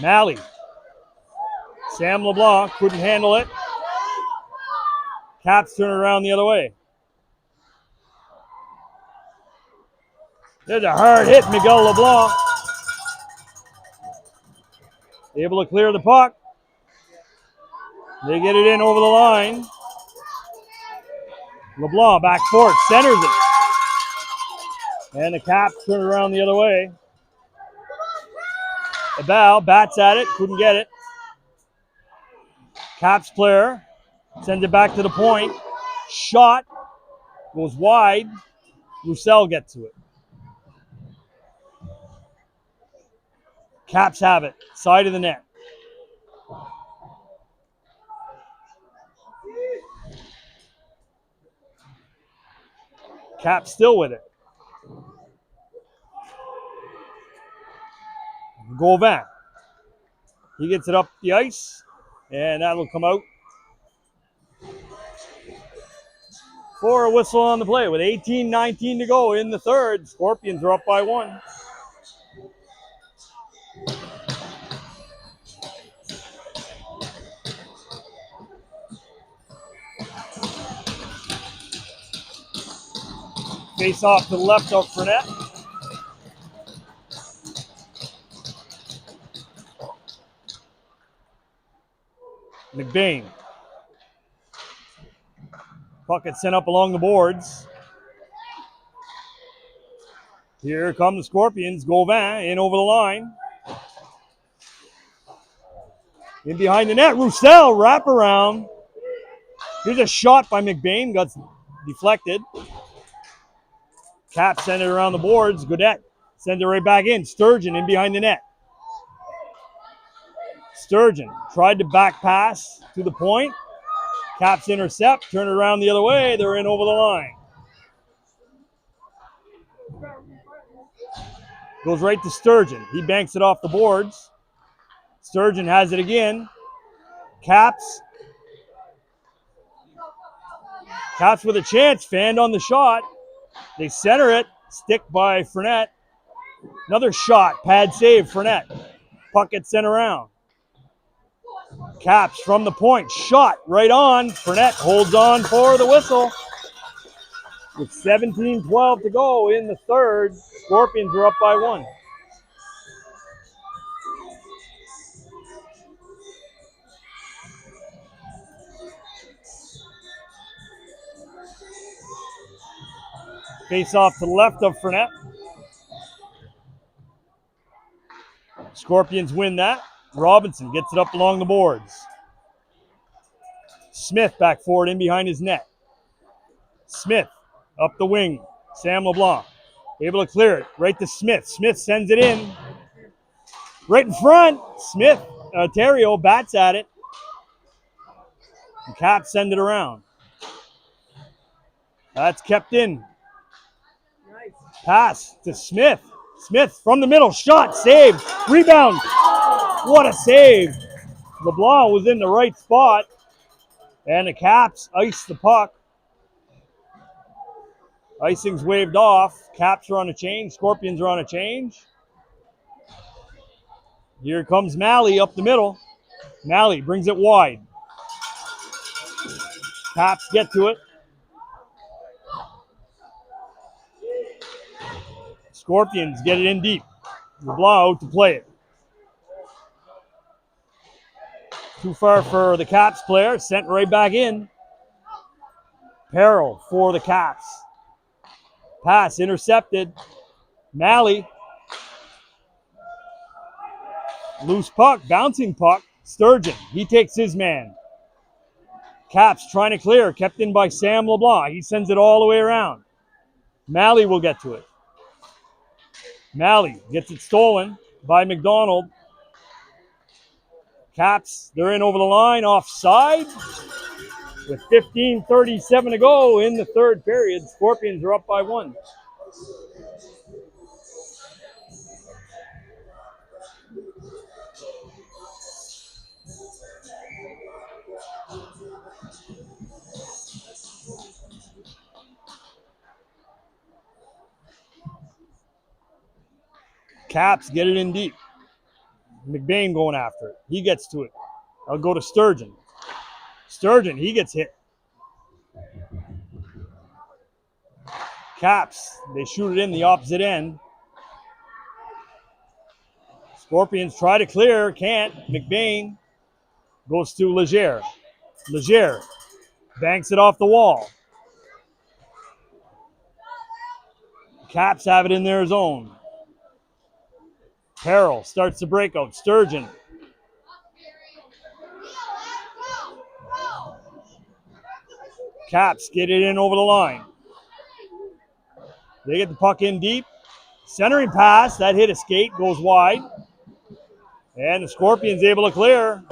Malley. Sam LeBlanc couldn't handle it. Caps turn around the other way. There's a hard hit, Miguel LeBlanc. Able to clear the puck. They get it in over the line. LeBlanc back forth, centers it. And the Caps turn around the other way. Abal bats at it, couldn't get it. Caps player sends it back to the point. Shot goes wide. Roussel gets to it. Caps have it, side of the net. Caps still with it. Gauvin. He gets it up the ice, and that'll come out for a whistle on the play. With 18:19 to go in the third, Scorpions are up by 1. Face off to the left of Fournette. McBain. Puck gets sent up along the boards. Here come the Scorpions. Gauvin in over the line. In behind the net. Roussel wrap around. Here's a shot by McBain. Got deflected. Caps send it around the boards. Godet sends it right back in. Sturgeon in behind the net. Sturgeon tried to back pass to the point. Caps intercept, turn it around the other way. They're in over the line. Goes right to Sturgeon. He banks it off the boards. Sturgeon has it again. Caps with a chance. Fanned on the shot. They center it. Stick by Fournette. Another shot. Pad save. Fournette. Puck gets sent around. Caps from the point. Shot right on. Fournette holds on for the whistle. With 17-12 to go in the third, Scorpions are up by 1. Face off to the left of Fournette. Scorpions win that. Robinson gets it up along the boards. Smith back forward in behind his net. Smith up the wing. Sam LeBlanc able to clear it. Right to Smith. Smith sends it in. Right in front. Smith, Terrio bats at it. And Caps send it around. That's kept in. Pass to Smith. Smith from the middle. Shot. Saved. Rebound. What a save. LeBlanc was in the right spot. And the Caps ice the puck. Icing's waved off. Caps are on a change. Scorpions are on a change. Here comes Malley up the middle. Malley brings it wide. Caps get to it. Scorpions get it in deep. LeBlanc out to play it. Too far for the Caps player. Sent right back in. Peril for the Caps. Pass intercepted. Malley. Loose puck. Bouncing puck. Sturgeon. He takes his man. Caps trying to clear. Kept in by Sam LeBlanc. He sends it all the way around. Malley will get to it. Malley gets it stolen by McDonald. Caps, they're in over the line, offside. With 15:37 to go in the third period, Scorpions are up by 1. Caps get it in deep. McBain going after it. He gets to it. I'll go to Sturgeon. Sturgeon, he gets hit. Caps, they shoot it in the opposite end. Scorpions try to clear, can't. McBain goes to Leger. Leger banks it off the wall. Caps have it in their zone. Peril starts the breakout. Sturgeon. Caps get it in over the line. They get the puck in deep. Centering pass. That hit a skate. Goes wide. And the Scorpions able to clear.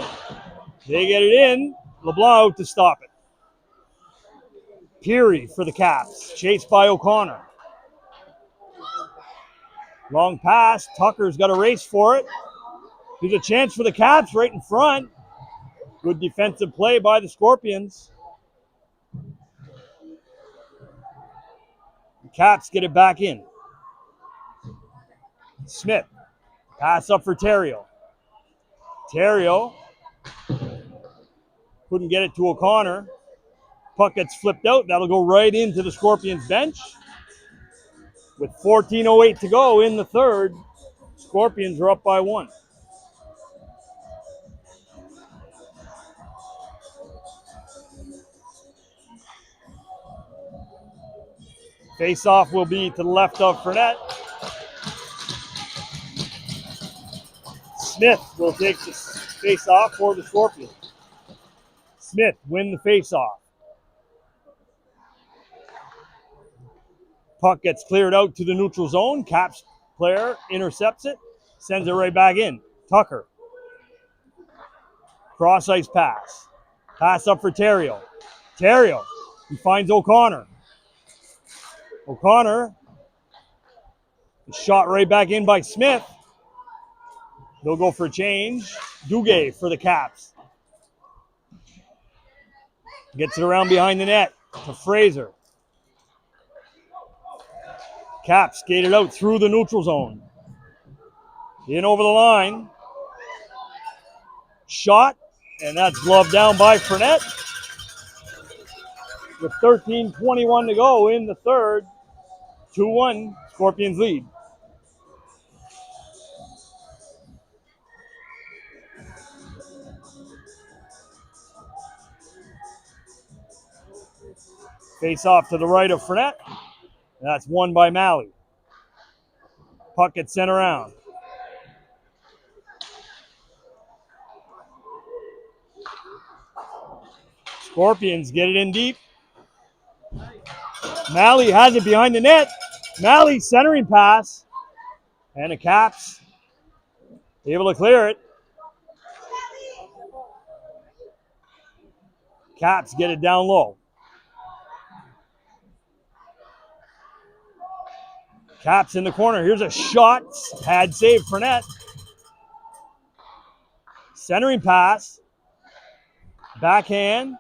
They get it in. LeBlanc out to stop it. Peary for the Caps. Chased by O'Connor. Long pass. Tucker's got a race for it. There's a chance for the Caps right in front. Good defensive play by the Scorpions. The Caps get it back in. Smith. Pass up for Terrio. Terrio couldn't get it to O'Connor. Puck gets flipped out. That'll go right into the Scorpions bench. With 14:08 to go in the third, Scorpions are up by 1. Face-off will be to the left of Fournette. Smith will take the face-off for the Scorpions. Smith win the face-off. Puck gets cleared out to the neutral zone. Caps player intercepts it, sends it right back in. Tucker. Cross ice pass. Pass up for Terrio. Terrio. He finds O'Connor. O'Connor. Shot right back in by Smith. They'll go for a change. Duguay for the Caps. Gets it around behind the net to Fraser. Caps skated out through the neutral zone. In over the line. Shot, and that's gloved down by Fournette. With 13:21 to go in the third. 2-1, Scorpions lead. Face off to the right of Fournette. That's won by Malley. Puck gets sent around. Scorpions get it in deep. Malley has it behind the net. Malley centering pass. And the Caps able to clear it. Caps get it down low. Caps in the corner. Here's a shot. Pad save for net. Centering pass. Backhand.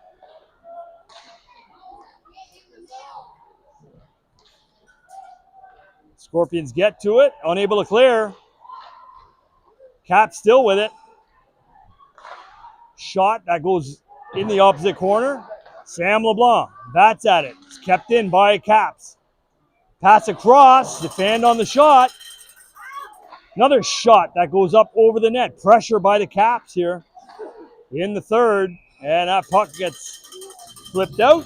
Scorpions get to it. Unable to clear. Caps still with it. Shot. That goes in the opposite corner. Sam LeBlanc bats at it. It's kept in by Caps. Pass across, defend on the shot. Another shot that goes up over the net. Pressure by the Caps here in the third. And that puck gets flipped out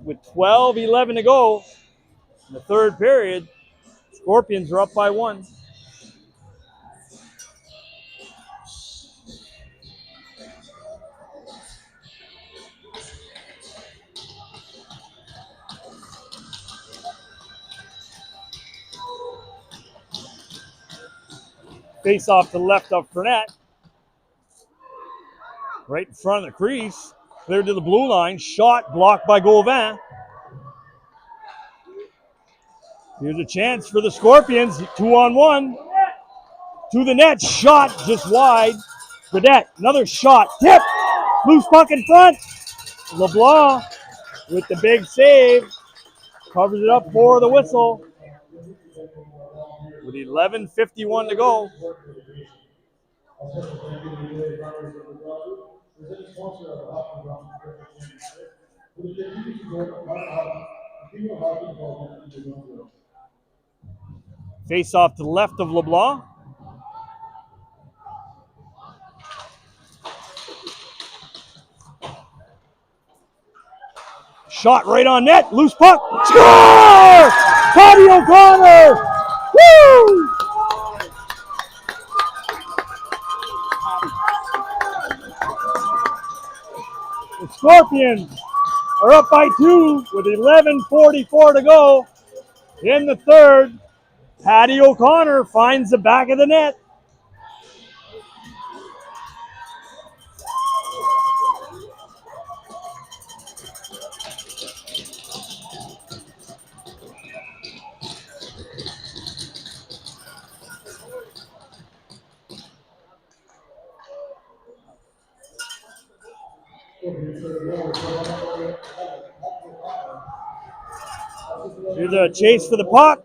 with 12:11 to go in the third period. Scorpions are up by 1. Face off to the left of Fournette. Right in front of the crease. Cleared to the blue line. Shot blocked by Gauvin. Here's a chance for the Scorpions. 2-on-1. To the net. Shot just wide. Burdette. Another shot. Tip. Loose puck in front. LeBlanc with the big save. Covers it up for the whistle. With 11:51 to go. Face off to the left of LeBlanc. Shot right on net. Loose puck. Score! Cody O'Connor! Woo! The Scorpions are up by 2 with 11:44 to go in the third. Paddy O'Connor finds the back of the net. Here's a chase for the puck,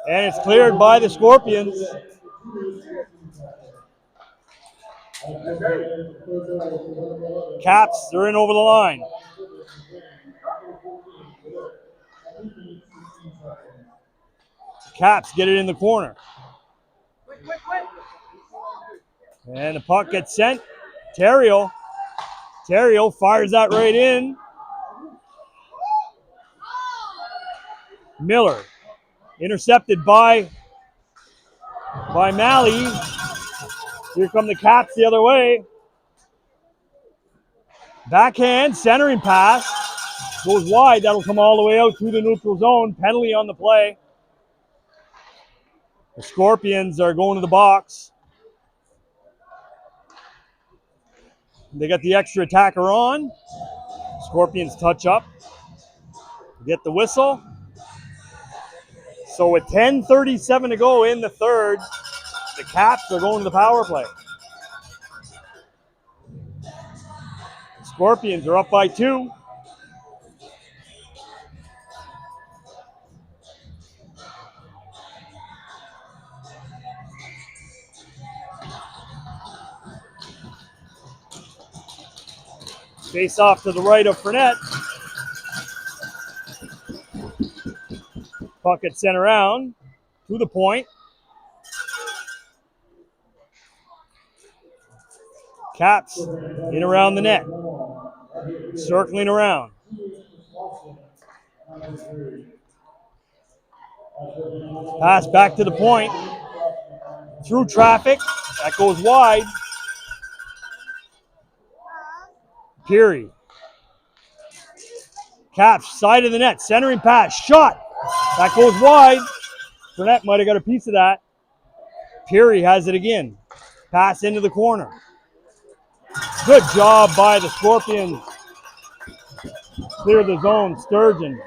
and it's cleared by the Scorpions. Caps, they're in over the line. Caps get it in the corner. And the puck gets sent. Terrio fires that right in. Miller intercepted by Malley. Here come the Caps the other way. Backhand, centering pass. Goes wide. That'll come all the way out through the neutral zone. Penalty on the play. The Scorpions are going to the box. They got the extra attacker on. Scorpions touch up. Get the whistle. So with 10:37 to go in the third, the Caps are going to the power play. The Scorpions are up by 2. Face off to the right of Fournette. Puck gets sent around to the point. Caps in around the net. Circling around. Pass back to the point. Through traffic. That goes wide. Peary. Caps, side of the net. Centering pass. Shot. That goes wide. Fournette might have got a piece of that. Peary has it again. Pass into the corner. Good job by the Scorpions. Clear the zone. Sturgeon.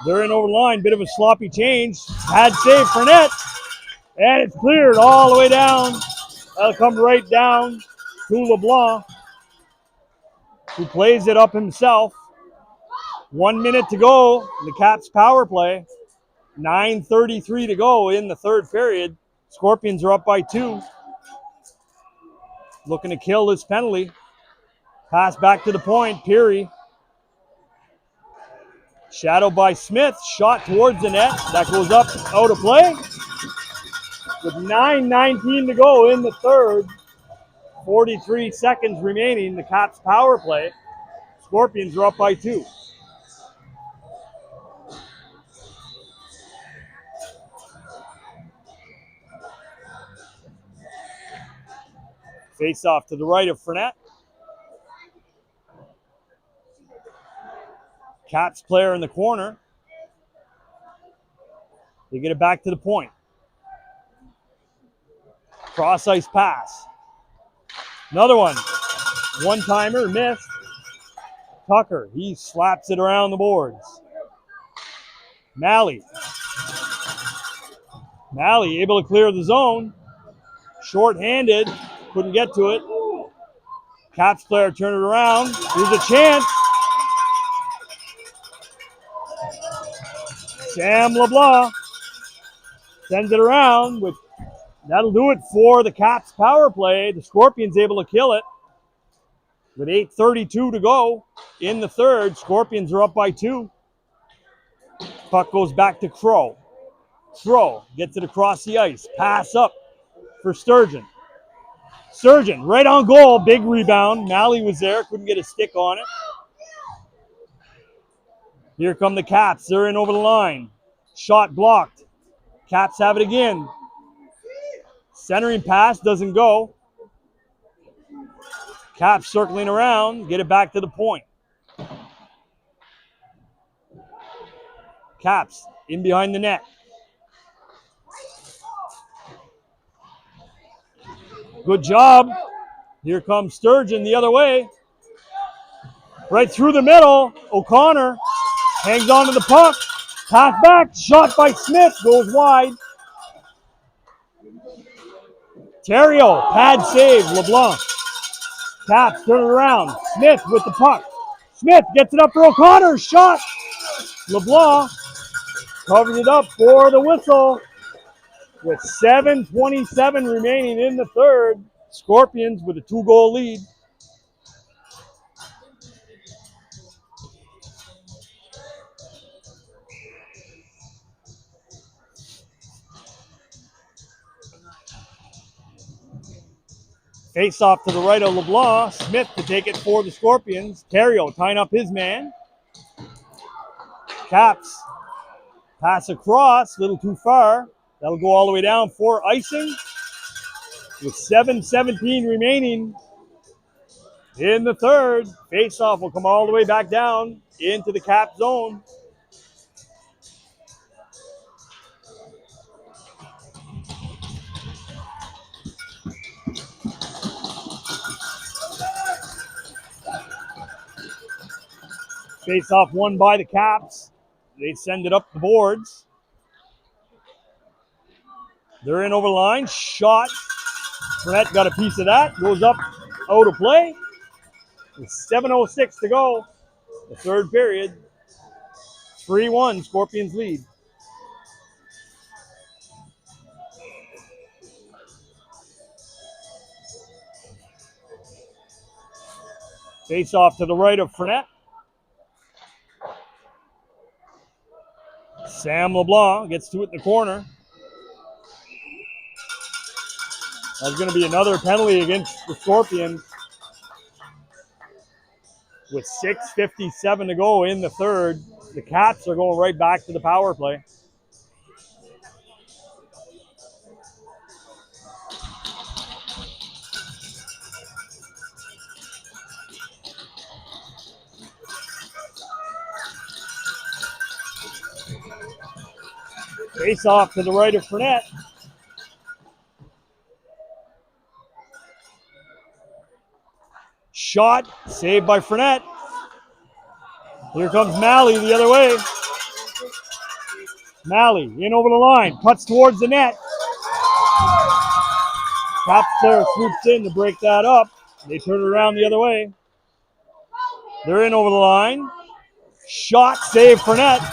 They're in over the line. Bit of a sloppy change. Had save Fournette. And it's cleared all the way down. That'll come right down to LeBlanc, who plays it up himself. 1 minute to go in the Caps power play. 9:33 to go in the third period. Scorpions are up by 2. Looking to kill this penalty. Pass back to the point. Peary. Shadowed by Smith. Shot towards the net. That goes up, out of play. With 9:19 to go in the third. 43 seconds remaining. The Caps power play. Scorpions are up by 2. Face off to the right of Fournette. Caps player in the corner. They get it back to the point. Cross ice pass. Another one. One-timer, missed. Tucker, he slaps it around the boards. Malley able to clear the zone. Short-handed. Couldn't get to it. Caps player turned it around. Here's a chance. Sam LeBlanc sends it around. That'll do it for the Caps power play. The Scorpions able to kill it. With 8:32 to go in the third, Scorpions are up by 2. Puck goes back to Crow. Crow gets it across the ice. Pass up for Sturgeon. Sturgeon, right on goal, big rebound. Malley was there, couldn't get a stick on it. Here come the Caps, they're in over the line. Shot blocked. Caps have it again. Centering pass doesn't go. Caps circling around, get it back to the point. Caps in behind the net. Good job. Here comes Sturgeon the other way. Right through the middle. O'Connor hangs on to the puck. Pass back. Shot by Smith. Goes wide. Theriault. Pad save. LeBlanc. Caps turn it around. Smith with the puck. Smith gets it up for O'Connor. Shot. LeBlanc covers it up for the whistle. With 7:27 remaining in the third, Scorpions with a 2-goal lead. Face off to the right of LeBlanc. Smith to take it for the Scorpions. Theriault tying up his man. Caps pass across, a little too far. That'll go all the way down for icing. With 7:17 remaining in the third. Face-off will come all the way back down into the Cap zone. Face-off won by the Caps. They send it up the boards. They're in over the line. Shot. Brett got a piece of that. Goes up, out of play. With 7:06 to go. The third period. 3-1, Scorpions lead. Face off to the right of Fournette. Sam LeBlanc gets to it in the corner. That's going to be another penalty against the Scorpions. With 6:57 to go in the third, the Caps are going right back to the power play. Face off to the right of Fournette. Shot, saved by Fournette. Here comes Malley the other way. Malley in over the line, cuts towards the net. Caps player swoops in to break that up. They turn it around the other way. They're in over the line. Shot, save Fournette.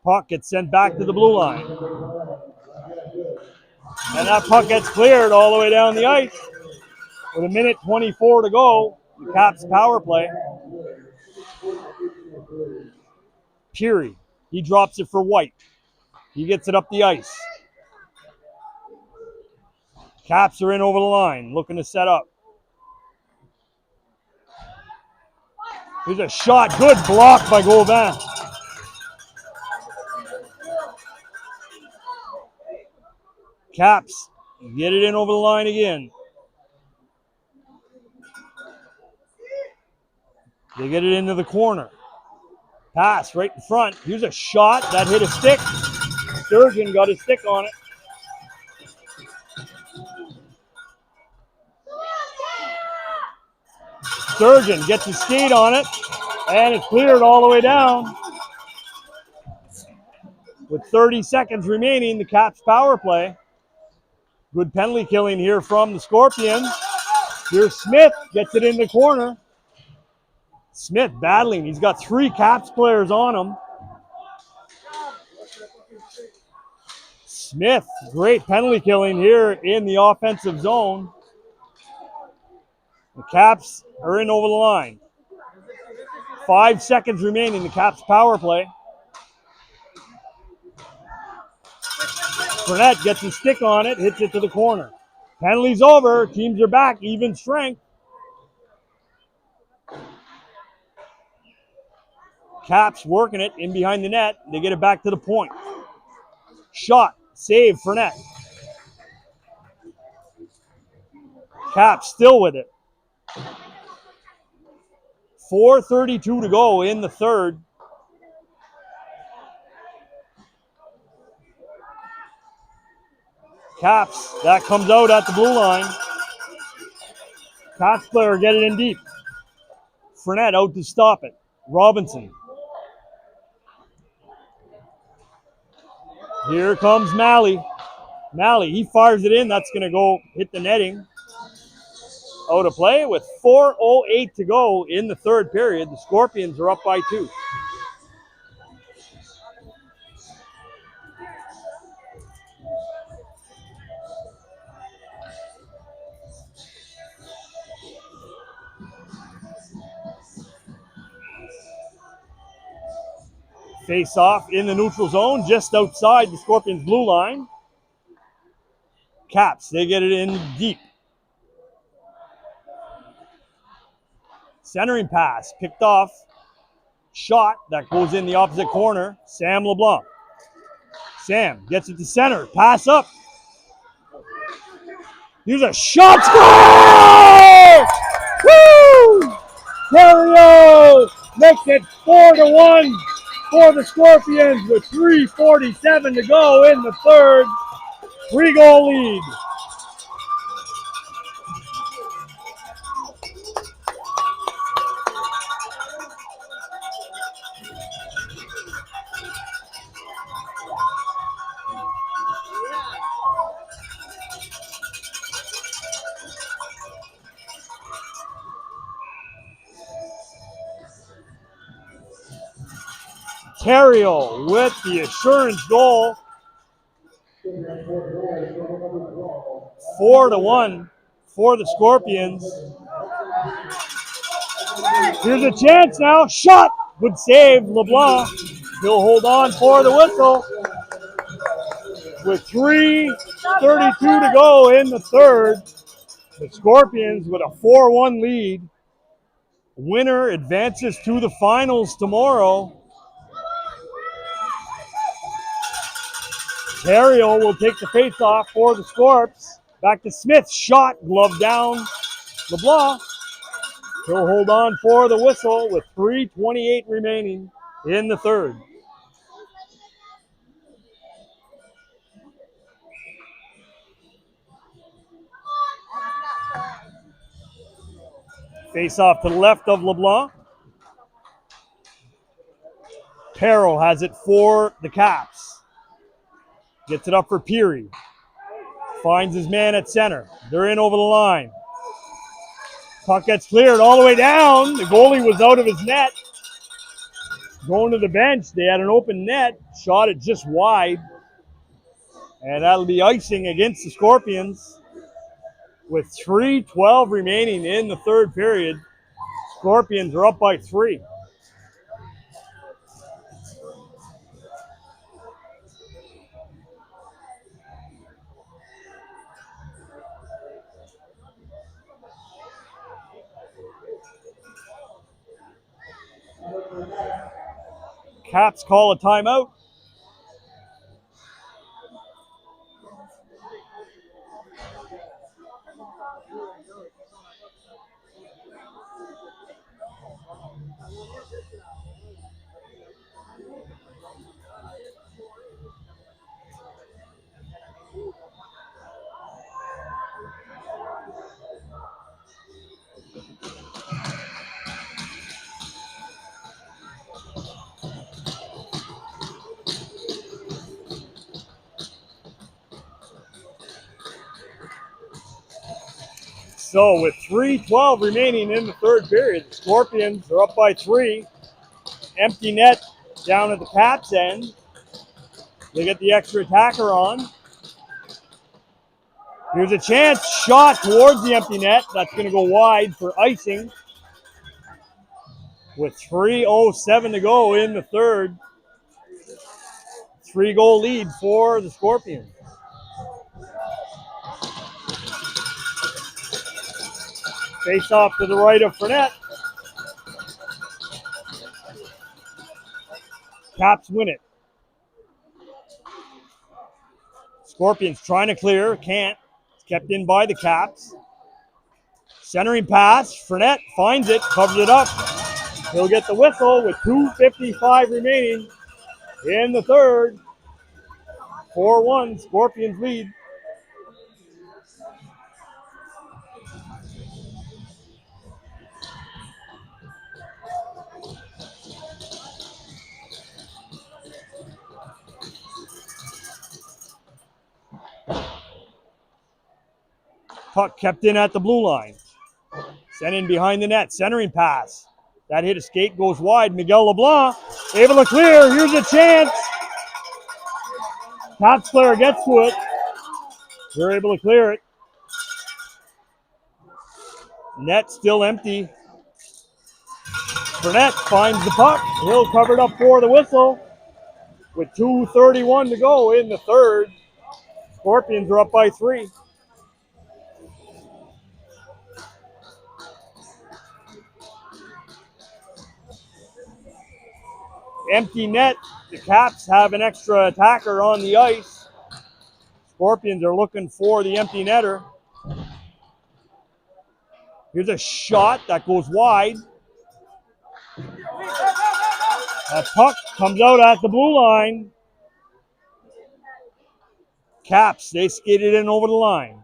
Puck gets sent back to the blue line. And that puck gets cleared all the way down the ice. With 1:24 to go, the Caps power play. Peary, he drops it for White. He gets it up the ice. Caps are in over the line, looking to set up. Here's a shot, good block by Gauvin. Caps get it in over the line again. They get it into the corner. Pass right in front. Here's a shot that hit a stick. Sturgeon got his stick on it. Sturgeon gets his skate on it, and it's cleared all the way down. With 30 seconds remaining, the Caps power play. Good penalty killing here from the Scorpions. Here's Smith, gets it in the corner. Smith battling. He's got 3 Caps players on him. Smith, great penalty killing here in the offensive zone. The Caps are in over the line. 5 seconds remaining, the Caps power play. Fournette gets his stick on it, hits it to the corner. Penalty's over, teams are back, even strength. Caps working it in behind the net. They get it back to the point. Shot, save Fournette. Caps still with it. 4:32 to go in the third. Caps, that comes out at the blue line. Caps player get it in deep. Fournette out to stop it. Robinson. Here comes Malley. Malley, he fires it in. That's going to go hit the netting. Out of play with 4:08 to go in the third period. The Scorpions are up by 2. Face off in the neutral zone, just outside the Scorpions' blue line. Caps, they get it in deep. Centering pass, picked off. Shot that goes in the opposite corner. Sam LeBlanc. Sam gets it to center. Pass up. Here's a shot. Score! Woo! Terrio makes it 4-1 for the Scorpions with 3:47 to go in the third. 3-goal lead. Terrio with the assurance goal. 4-1 for the Scorpions. Here's a chance now. Shot. Good save, LeBlanc. He'll hold on for the whistle. With 3:32 to go in the third, the Scorpions with a 4-1 lead. Winner advances to the finals tomorrow. Terrio will take the face-off for the Scorps. Back to Smith. Shot. Glove down. LeBlanc. He'll hold on for the whistle with 3:28 remaining in the third. Face-off to the left of LeBlanc. Perro has it for the Caps. Gets it up for Peary. Finds his man at center. They're in over the line. Puck gets cleared all the way down. The goalie was out of his net. Going to the bench. They had an open net. Shot it just wide. And that'll be icing against the Scorpions. With 3:12 remaining in the third period. Scorpions are up by 3. Caps call a timeout. So with 3:12 remaining in the third period, the Scorpions are up by 3. Empty net down at the Caps end. They get the extra attacker on. Here's a chance. Shot towards the empty net. That's going to go wide for icing. With 3:07 to go in the third. 3-goal lead for the Scorpions. Face off to the right of Fournette. Caps win it. Scorpions trying to clear. Can't. It's kept in by the Caps. Centering pass. Fournette finds it. Covers it up. He'll get the whistle with 2:55 remaining in the third. 4-1. Scorpions lead. Puck kept in at the blue line. Sent in behind the net. Centering pass. That hit a skate, goes wide. Miguel LeBlanc able to clear. Here's a chance. Caps player gets to it. They're able to clear it. Net still empty. Fournette finds the puck. He'll cover it up for the whistle. With 2:31 to go in the third. Scorpions are up by 3. Empty net. The Caps have an extra attacker on the ice. Scorpions are looking for the empty netter. Here's a shot that goes wide. That puck comes out at the blue line. Caps, they skated in over the line.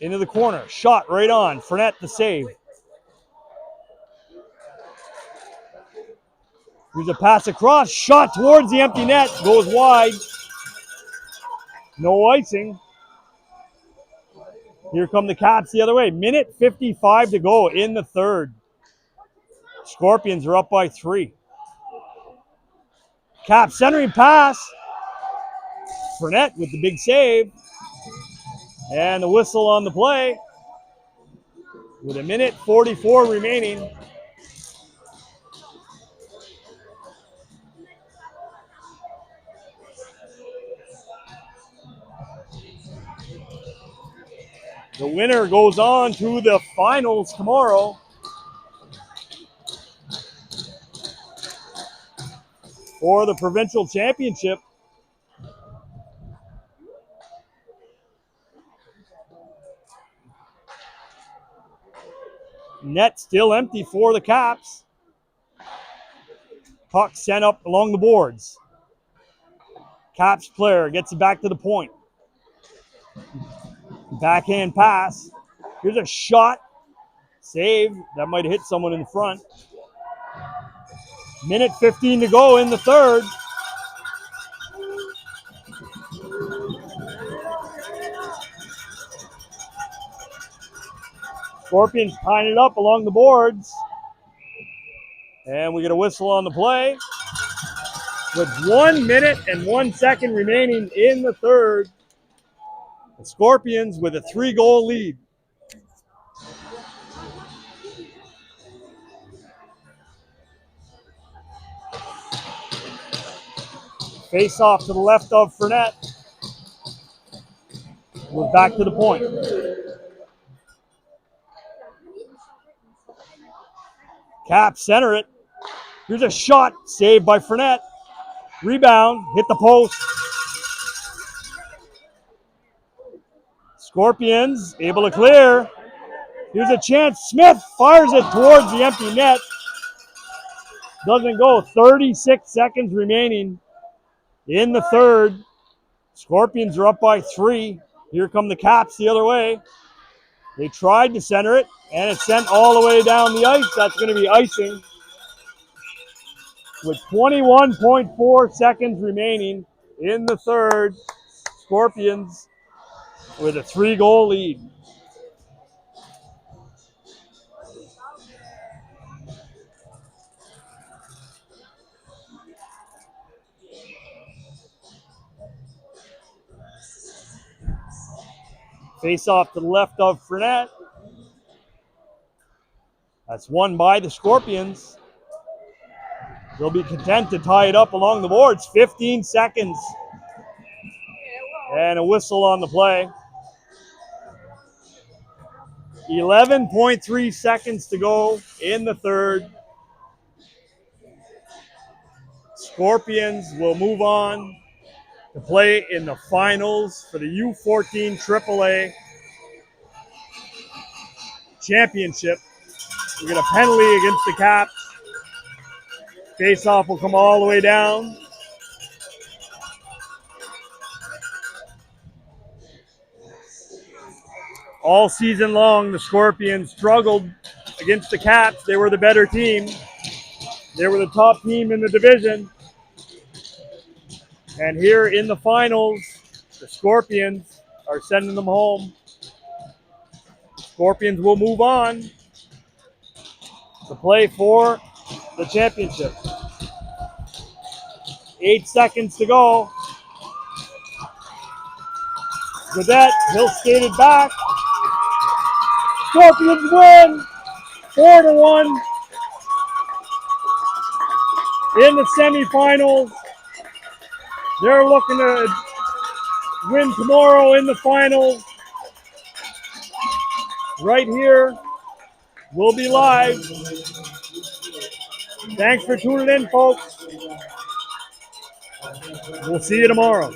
Into the corner. Shot right on. Fournette the save. Here's a pass across. Shot towards the empty net. Goes wide. No icing. Here come the Caps the other way. Minute 55 to go in the third. Scorpions are up by 3. Caps centering pass. Fournette with the big save. And the whistle on the play. With a minute 44 remaining. The winner goes on to the finals tomorrow. For the provincial championship. Net still empty for the Caps. Puck sent up along the boards. Caps player gets it back to the point. Backhand pass. Here's a shot. Save. That might have hit someone in the front. Minute 15 to go in the third. Scorpions tying it up along the boards. And we get a whistle on the play. With 1 minute and 1 second remaining in the third. The Scorpions with a 3-goal lead. Face off to the left of Fournette. We're back to the point. Caps center it. Here's a shot saved by Fournette. Rebound, hit the post. Scorpions able to clear. Here's a chance. Smith fires it towards the empty net. Doesn't go. 36 seconds remaining in the third. Scorpions are up by 3. Here come the Caps the other way. They tried to center it, and it's sent all the way down the ice. That's going to be icing. With 21.4 seconds remaining in the third, Scorpions with a 3-goal lead. Face off to the left of Fournette. That's won by the Scorpions. They'll be content to tie it up along the boards. 15 seconds. And a whistle on the play. 11.3 seconds to go in the third. Scorpions will move on to play in the finals for the U14 AAA championship. We get a penalty against the Caps. Face-off will come all the way down. All season long, the Scorpions struggled against the Caps. They were the better team. They were the top team in the division. And here in the finals, the Scorpions are sending them home. Scorpions will move on to play for the championship. 8 seconds to go. With that, he'll skate it back. Scorpions win 4-1 in the semifinals. They're looking to win tomorrow in the finals. Right here, we'll be live. Thanks for tuning in, folks. We'll see you tomorrow.